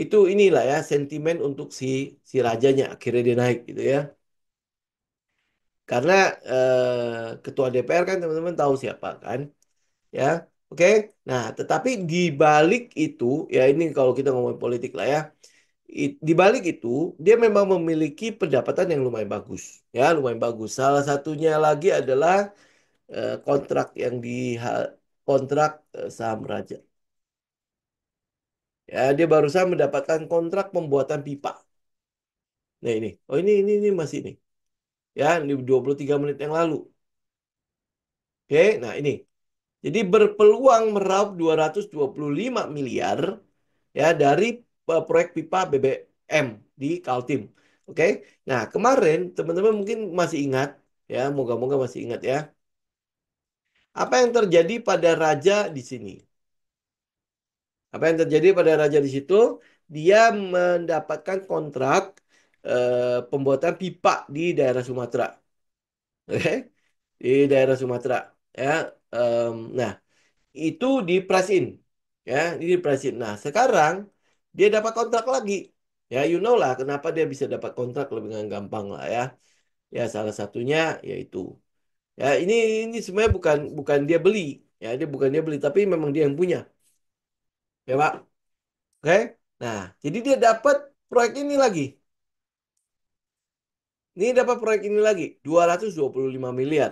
itu inilah ya sentimen untuk si rajanya akhirnya dia naik gitu ya. Karena ketua DPR kan teman-teman tahu siapa kan? Ya, oke. Nah, tetapi di balik itu, ya ini kalau kita ngomong politik lah ya, di balik itu dia memang memiliki pendapatan yang lumayan bagus, ya lumayan bagus. Salah satunya lagi adalah kontrak yang di kontrak saham Raja. Ya, dia barusan mendapatkan kontrak pembuatan pipa. Nah ini, oh ini masih ini, ya di 23 menit yang lalu. Oke, nah ini. Jadi berpeluang meraup 225 miliar ya dari proyek pipa BBM di Kaltim. Oke. Nah, kemarin teman-teman mungkin masih ingat ya, moga-moga masih ingat ya. Apa yang terjadi pada Raja di sini? Apa yang terjadi pada Raja di situ? Dia mendapatkan kontrak pembuatan pipa di daerah Sumatera. Oke. Di daerah Sumatera ya. Nah, itu diprasin ya ini diprasin. Nah sekarang dia dapat kontrak lagi ya, you know lah kenapa dia bisa dapat kontrak lebih gampang lah ya. Ya salah satunya yaitu ya ini sebenarnya bukan bukan dia beli, ya dia bukan dia beli tapi memang dia yang punya ya Pak. Oke, nah jadi dia dapat proyek ini lagi, ini dapat proyek ini lagi 225 miliar.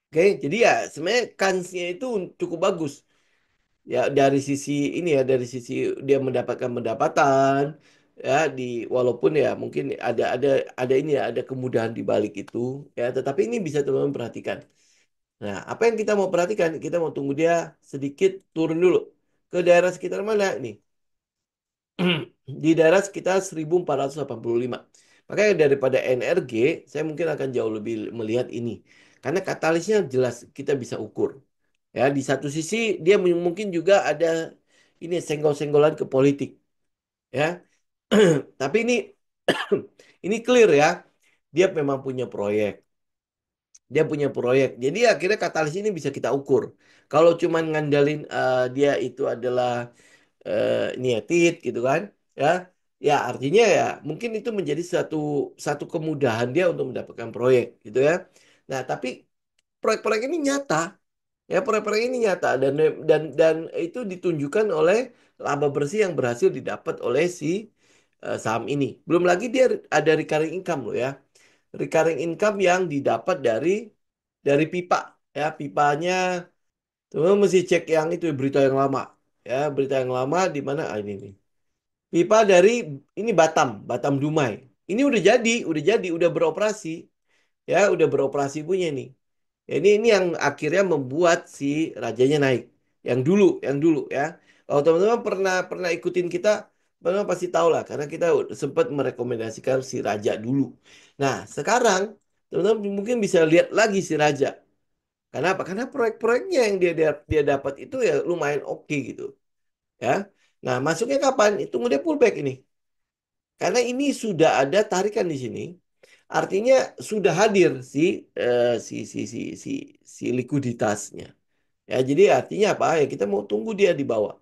Oke, jadi ya sebenarnya kansnya itu cukup bagus. Ya dari sisi ini ya, dari sisi dia mendapatkan pendapatan ya di, walaupun ya mungkin ada ini ya, ada kemudahan di balik itu ya, tetapi ini bisa teman-teman perhatikan. Nah, apa yang kita mau perhatikan, kita mau tunggu dia sedikit turun dulu ke daerah sekitar mana nih. Di daerah sekitar 1485. Makanya daripada NRG saya mungkin akan jauh lebih melihat ini karena katalisnya jelas kita bisa ukur. Ya, di satu sisi dia mungkin juga ada ini senggol-senggolan ke politik, ya. Tapi ini clear ya. Dia memang punya proyek. Dia punya proyek. Jadi akhirnya katalis ini bisa kita ukur. Kalau cuman ngandalin dia itu adalah niatit gitu kan, ya. Ya artinya ya mungkin itu menjadi satu satu kemudahan dia untuk mendapatkan proyek gitu ya. Nah, tapi proyek-proyek ini nyata. Ya, proyek-proyek ini nyata dan itu ditunjukkan oleh laba bersih yang berhasil didapat oleh si saham ini. Belum lagi dia ada recurring income loh ya. Recurring income yang didapat dari pipa. Ya, pipanya teman mesti cek yang itu berita yang lama. Ya, berita yang lama di mana ini nih. Pipa dari ini Batam Dumai. Ini udah beroperasi. Ya, udah beroperasi punya nih. Ya, ini yang akhirnya membuat si rajanya naik. Yang dulu ya. Kalau teman-teman pernah pernah ikutin kita, teman pasti tahu lah karena kita sempat merekomendasikan si raja dulu. Nah, sekarang teman-teman mungkin bisa lihat lagi si Raja. Karena apa? Karena proyek-proyeknya yang dia dapat itu ya lumayan oke gitu. Ya. Nah, masuknya kapan? Tunggu dia pullback ini. Karena ini sudah ada tarikan di sini. Artinya sudah hadir si likuiditasnya. Ya, jadi artinya apa? Ya kita mau tunggu dia di bawah.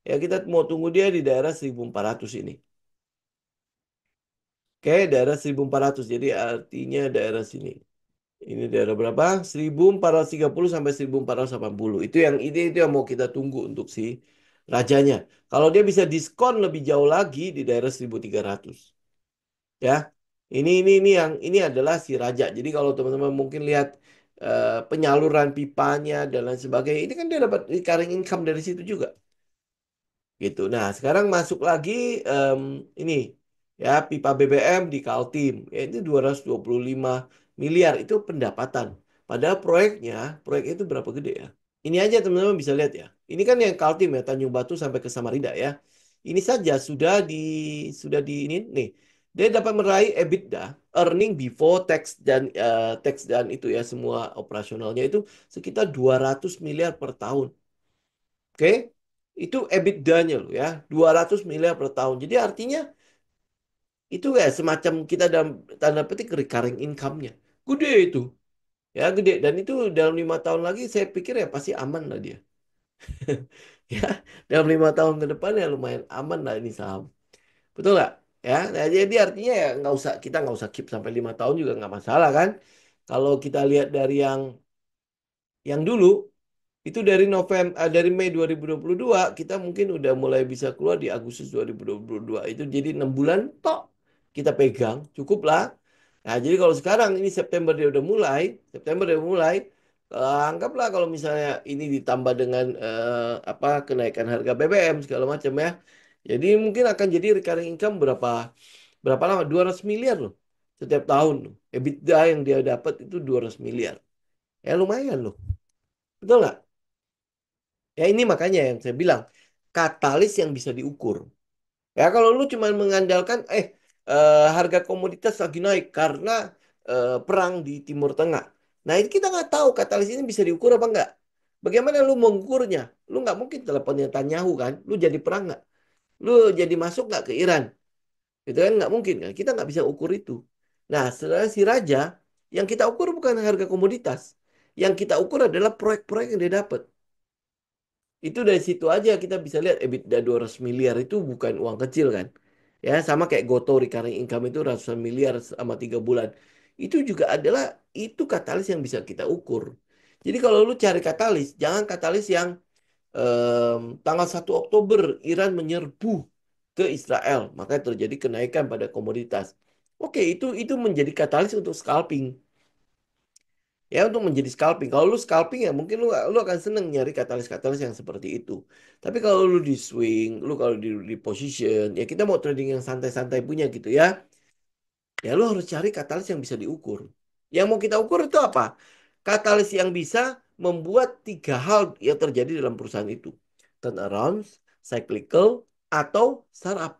Ya, kita mau tunggu dia di daerah 1400 ini. Oke, daerah 1400. Jadi artinya daerah sini. Ini daerah berapa? 1430 sampai 1480. Itu yang mau kita tunggu untuk si rajanya. Kalau dia bisa diskon lebih jauh lagi di daerah 1300. Ya. Ini adalah si raja. Jadi kalau teman-teman mungkin lihat penyaluran pipanya dan lain sebagainya, ini kan dia dapat recurring income dari situ juga. Gitu. Nah, sekarang masuk lagi em, ini ya pipa BBM di Kaltim. Ya, itu 225 miliar itu pendapatan. Padahal proyeknya itu berapa gede ya? Ini aja teman-teman bisa lihat ya. Ini kan yang Kaltim ya, Tanjung Batu sampai ke Samarinda ya. Ini saja sudah di ini nih. Dia dapat meraih EBITDA, earning before tax dan itu ya semua operasionalnya itu sekitar 200 miliar per tahun. Oke? Itu EBITDA-nya loh ya, 200 miliar per tahun. Jadi artinya itu ya semacam kita dalam tanda petik recurring income-nya. Gede itu. Ya, gede. Dan itu dalam 5 tahun lagi saya pikir ya pasti aman lah dia. Ya, dalam 5 tahun ke depan ya lumayan aman lah ini saham. Betul nggak? Ya, nah, jadi artinya ya kita nggak usah keep sampai 5 tahun juga nggak masalah kan? Kalau kita lihat dari yang dulu itu dari Mei 2022 kita mungkin udah mulai bisa keluar di Agustus 2022. Itu jadi 6 bulan tok kita pegang, cukup lah. Nah, jadi kalau sekarang ini September dia udah mulai, anggaplah kalau misalnya ini ditambah dengan apa kenaikan harga BBM segala macam ya. Jadi mungkin akan jadi recurring income berapa berapa lama? 200 miliar loh setiap tahun loh. EBITDA yang dia dapat itu 200 miliar. Ya lumayan loh. Betul nggak? Ya ini makanya yang saya bilang katalis yang bisa diukur. Ya kalau lu cuma mengandalkan harga komoditas lagi naik karena perang di Timur Tengah. Nah ini kita nggak tahu katalis ini bisa diukur apa nggak. Bagaimana lu mengukurnya? Lu nggak mungkin teleponnya Netanyahu kan? Lu jadi perang nggak? Lu jadi masuk nggak ke Iran? Itu kan nggak mungkin kan? Kita nggak bisa ukur itu. Nah, setelah si raja yang kita ukur bukan harga komoditas. Yang kita ukur adalah proyek-proyek yang dia dapat. Itu dari situ aja kita bisa lihat EBITDA 200 miliar itu bukan uang kecil kan. Ya, sama kayak Goto recurring income itu ratusan miliar sama 3 bulan. Itu juga adalah itu katalis yang bisa kita ukur. Jadi kalau lu cari katalis, jangan katalis yang tanggal 1 Oktober Iran menyerbu ke Israel, maka terjadi kenaikan pada komoditas. Oke, itu menjadi katalis untuk scalping. Ya untuk menjadi scalping. Kalau lu scalping ya mungkin lu akan seneng nyari katalis-katalis yang seperti itu. Tapi kalau lu di swing, lu kalau di position, ya kita mau trading yang santai-santai punya gitu ya. Ya lu harus cari katalis yang bisa diukur. Yang mau kita ukur itu apa? Katalis yang bisa membuat 3 hal yang terjadi dalam perusahaan itu. Turnaround, cyclical, atau startup.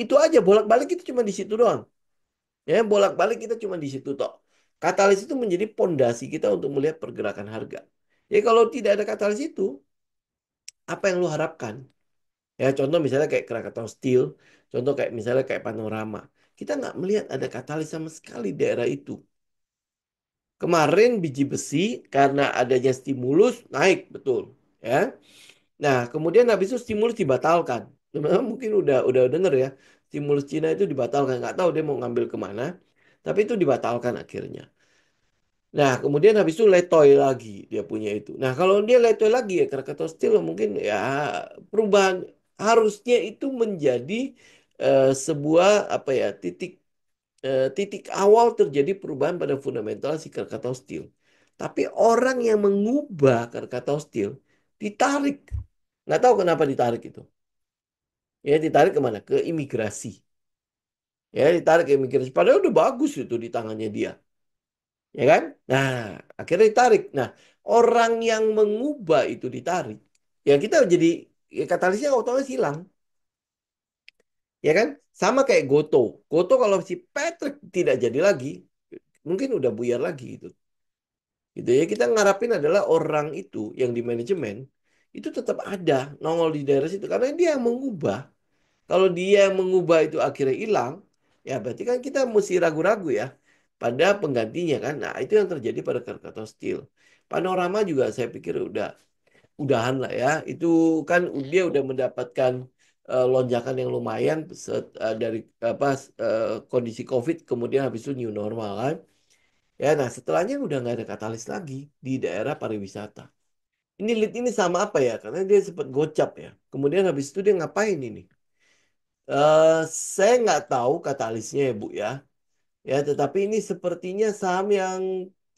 Itu aja bolak-balik itu cuma di situ doang. Ya, bolak-balik kita cuma di situ toh. Katalis itu menjadi pondasi kita untuk melihat pergerakan harga. Ya kalau tidak ada katalis itu, apa yang lu harapkan? Ya contoh misalnya kayak Krakatau Steel, contoh kayak misalnya kayak Panorama. Kita nggak melihat ada katalis sama sekali di daerah itu. Kemarin biji besi karena adanya stimulus naik betul, ya. Nah kemudian habis itu stimulus dibatalkan. Mungkin udah denger ya, stimulus Cina itu dibatalkan. Nggak tahu dia mau ngambil kemana, tapi itu dibatalkan akhirnya. Nah, kemudian habis itu letoy lagi dia punya itu. Nah, kalau dia letoy lagi ya Krakatau Steel mungkin ya perubahan harusnya itu menjadi sebuah apa ya titik awal terjadi perubahan pada fundamental si Krakatau Steel. Tapi orang yang mengubah Krakatau Steel ditarik. Nggak tahu kenapa ditarik itu. Ya ditarik kemana? Ke imigrasi. Ya ditarik ke imigrasi. Padahal udah bagus itu di tangannya dia. Ya kan? Nah, akhirnya ditarik. Nah, orang yang mengubah itu ditarik. Ya kita jadi ya katalisnya otomatis hilang. Ya kan? Sama kayak Goto. Goto kalau si Patrick tidak jadi lagi, mungkin udah buyar lagi gitu. Gitu ya, kita ngarapin adalah orang itu yang di manajemen itu tetap ada nongol di daerah situ karena dia yang mengubah. Kalau dia yang mengubah itu akhirnya hilang, ya berarti kan kita mesti ragu-ragu ya pada penggantinya kan. Nah, itu yang terjadi pada Krakatau Steel. Panorama juga saya pikir udahan lah ya. Itu kan dia udah mendapatkan lonjakan yang lumayan dari apa kondisi COVID, kemudian habis itu new normal kan. Ya, nah setelahnya udah nggak ada katalis lagi di daerah pariwisata. Ini lead ini sama apa ya? Karena dia sempat gocap ya. Kemudian habis itu dia ngapain ini? Eh, saya nggak tahu katalisnya ya Bu ya. Ya, tetapi ini sepertinya saham yang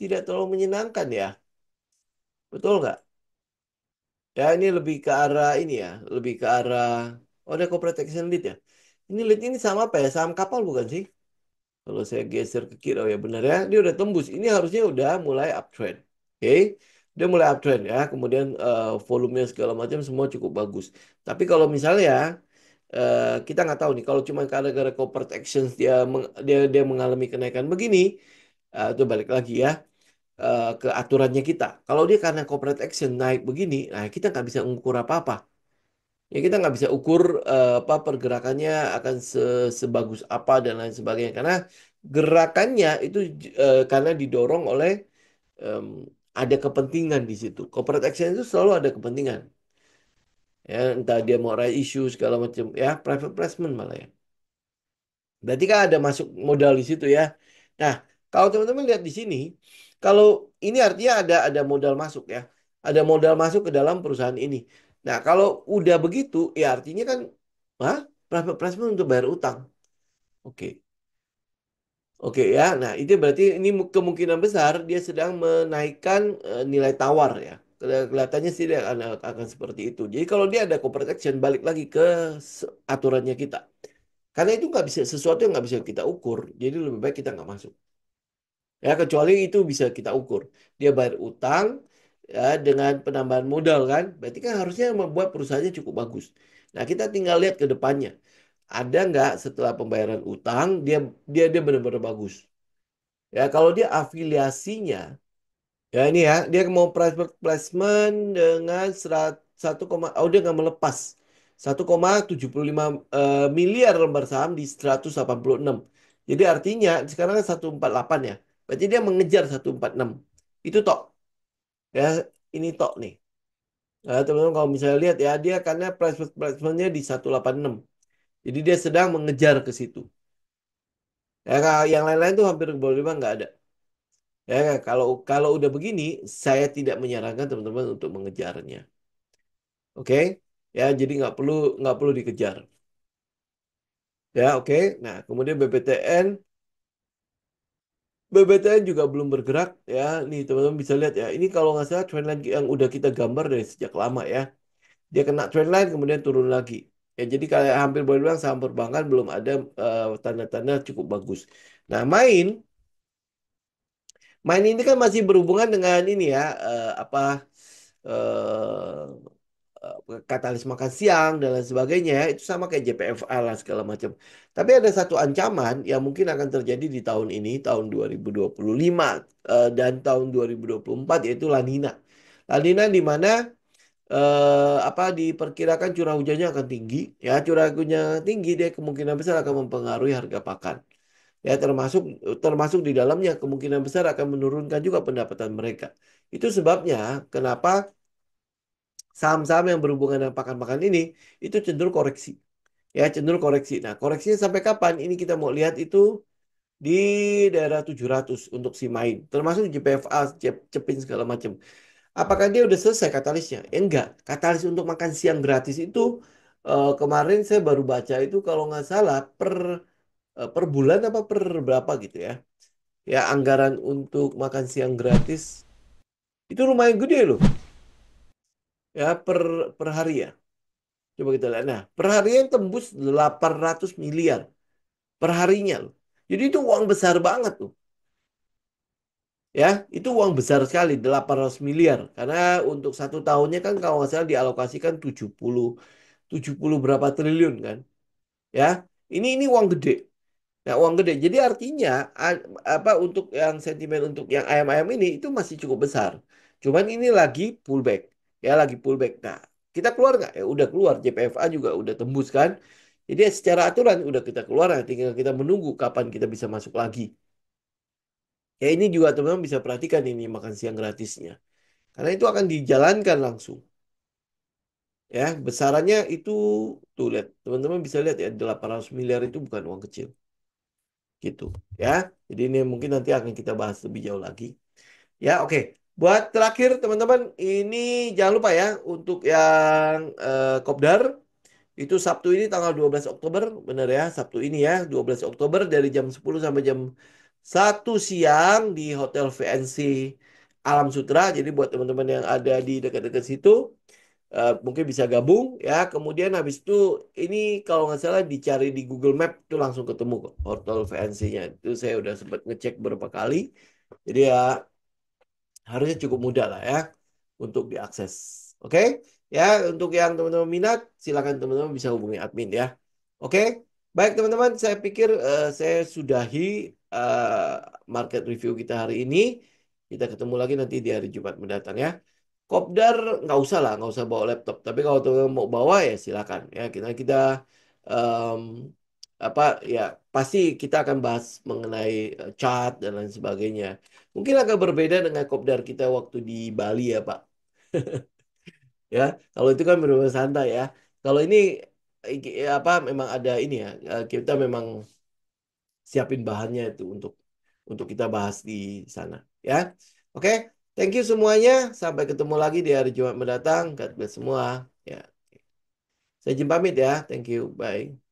tidak terlalu menyenangkan ya. Betul nggak? Ya, ini lebih ke arah ini ya. Lebih ke arah... Oh, ada corporate action lead ya. Ini lead ini sama apa ya? Saham kapal bukan sih? Kalau saya geser ke kiri, oh ya benar ya. Dia udah tembus. Ini harusnya udah mulai uptrend. Oke. Dia mulai uptrend ya. Kemudian volumenya segala macam semua cukup bagus. Tapi kalau misalnya kita nggak tahu nih kalau cuma gara-gara corporate actions dia mengalami kenaikan begini, itu balik lagi ya ke aturannya kita. Kalau dia karena corporate action naik begini, nah kita nggak bisa mengukur apa-apa. Ya kita nggak bisa ukur apa pergerakannya akan sebagus apa dan lain sebagainya karena gerakannya itu karena didorong oleh em, ada kepentingan di situ. Corporate action itu selalu ada kepentingan. Ya, entah dia mau raise issue segala macam ya, private placement malah ya. Berarti kan ada masuk modal di situ ya. Nah, kalau teman-teman lihat di sini, kalau ini artinya ada modal masuk ya. Ada modal masuk ke dalam perusahaan ini. Nah, kalau udah begitu, ya artinya kan, hah? Private placement untuk bayar utang. Oke. Oke ya. Nah, itu berarti ini kemungkinan besar dia sedang menaikkan nilai tawar ya. Kelihatannya sih dia akan seperti itu. Jadi kalau dia ada corporate action, balik lagi ke aturannya kita. Karena itu nggak bisa sesuatu yang nggak bisa kita ukur. Jadi lebih baik kita nggak masuk. Ya kecuali itu bisa kita ukur. Dia bayar utang ya dengan penambahan modal kan. Berarti kan harusnya membuat perusahaannya cukup bagus. Nah kita tinggal lihat ke depannya. Ada nggak setelah pembayaran utang dia benar-benar bagus. Ya kalau dia afiliasinya ya ini ya, dia mau private placement dengan 1, oh dia nggak melepas 1,75 miliar lembar saham di 186. Jadi artinya sekarang kan 148 ya. Berarti dia mengejar 146. Itu tok. Ya, ini tok nih. Nah, teman-teman kalau misalnya lihat ya, dia karena private placementnya di 186. Jadi dia sedang mengejar ke situ. Ya, yang lain-lain tuh hampir boleh bilang nggak ada. Ya, kalau kalau udah begini, saya tidak menyarankan teman-teman untuk mengejarnya. Oke, ya jadi nggak perlu dikejar. Ya, oke. Nah, kemudian BBTN juga belum bergerak ya. Nih teman-teman bisa lihat ya. Ini kalau nggak salah trendline yang udah kita gambar dari sejak lama ya. Dia kena trendline kemudian turun lagi. Ya, jadi kayak hampir boleh bilang saham perbankan belum ada tanda-tanda cukup bagus. Nah, main ini kan masih berhubungan dengan ini ya, apa eh, katalis makan siang dan lain sebagainya ya. Itu sama kayak JPFA lah segala macam. Tapi ada satu ancaman yang mungkin akan terjadi di tahun ini, tahun 2025 dan tahun 2024 yaitu La Nina. La Nina di mana apa diperkirakan curah hujannya akan tinggi. Ya, curah hujannya tinggi dia kemungkinan besar akan mempengaruhi harga pakan. Ya, termasuk termasuk di dalamnya kemungkinan besar akan menurunkan juga pendapatan mereka. Itu sebabnya kenapa saham-saham yang berhubungan dengan pakan-pakan ini itu cenderung koreksi. Ya, cenderung koreksi. Nah, koreksinya sampai kapan? Ini kita mau lihat itu di daerah 700 untuk si main. Termasuk JPFA, Cepin segala macam. Apakah dia udah selesai katalisnya? Enggak. Katalis untuk makan siang gratis itu kemarin saya baru baca itu kalau nggak salah per bulan apa per berapa gitu ya. Ya, anggaran untuk makan siang gratis itu lumayan gede loh. Ya, per hari ya. Coba kita lihat. Nah, perharian tembus 800 miliar per harinya loh. Jadi itu uang besar banget tuh. Ya, itu uang besar sekali, 800 miliar. Karena untuk 1 tahunnya kan kalau nggak salah dialokasikan 70 berapa triliun kan. Ya. Ini uang gede. Nah, uang gede. Jadi artinya apa untuk yang sentimen untuk yang ayam-ayam ini itu masih cukup besar. Cuman ini lagi pullback. Ya, lagi pullback. Nah, kita keluar nggak? Ya udah keluar. JPFA juga udah tembus kan. Jadi secara aturan udah kita keluar. Nah, tinggal kita menunggu kapan kita bisa masuk lagi. Ya ini juga teman-teman bisa perhatikan ini makan siang gratisnya. Karena itu akan dijalankan langsung. Ya, besarannya itu tuh lihat. Teman-teman bisa lihat ya 800 miliar itu bukan uang kecil. Gitu ya. Jadi ini mungkin nanti akan kita bahas lebih jauh lagi. Ya, oke. Buat terakhir teman-teman, ini jangan lupa ya untuk yang Kopdar itu Sabtu ini tanggal 12 Oktober, benar ya, Sabtu ini ya, 12 Oktober dari jam 10 sampai jam 1 siang di Hotel VNC Alam Sutra. Jadi buat teman-teman yang ada di dekat-dekat situ mungkin bisa gabung ya. Kemudian habis itu ini kalau nggak salah dicari di Google Map itu langsung ketemu kok Hotel VNC-nya. Itu saya udah sempat ngecek beberapa kali. Jadi ya harusnya cukup mudah lah ya untuk diakses. Oke? Ya, untuk yang teman-teman minat, silakan teman-teman bisa hubungi admin ya. Oke? Baik teman-teman, saya pikir saya sudahi eh, market review kita hari ini. Kita ketemu lagi nanti di hari Jumat mendatang ya. Kopdar nggak usah lah, nggak usah bawa laptop. Tapi kalau teman-teman mau bawa ya silakan ya. Kita em, apa ya pasti kita akan bahas mengenai chart dan lain sebagainya. Mungkin agak berbeda dengan kopdar kita waktu di Bali ya Pak. Ya, kalau itu kan benar-benar santai ya. Kalau ini apa memang ada ini ya. Kita memang siapin bahannya itu untuk kita bahas di sana ya. Oke, thank you semuanya. Sampai ketemu lagi di hari Jumat mendatang. God bless semua. Ya, saya izin pamit ya. Thank you. Bye.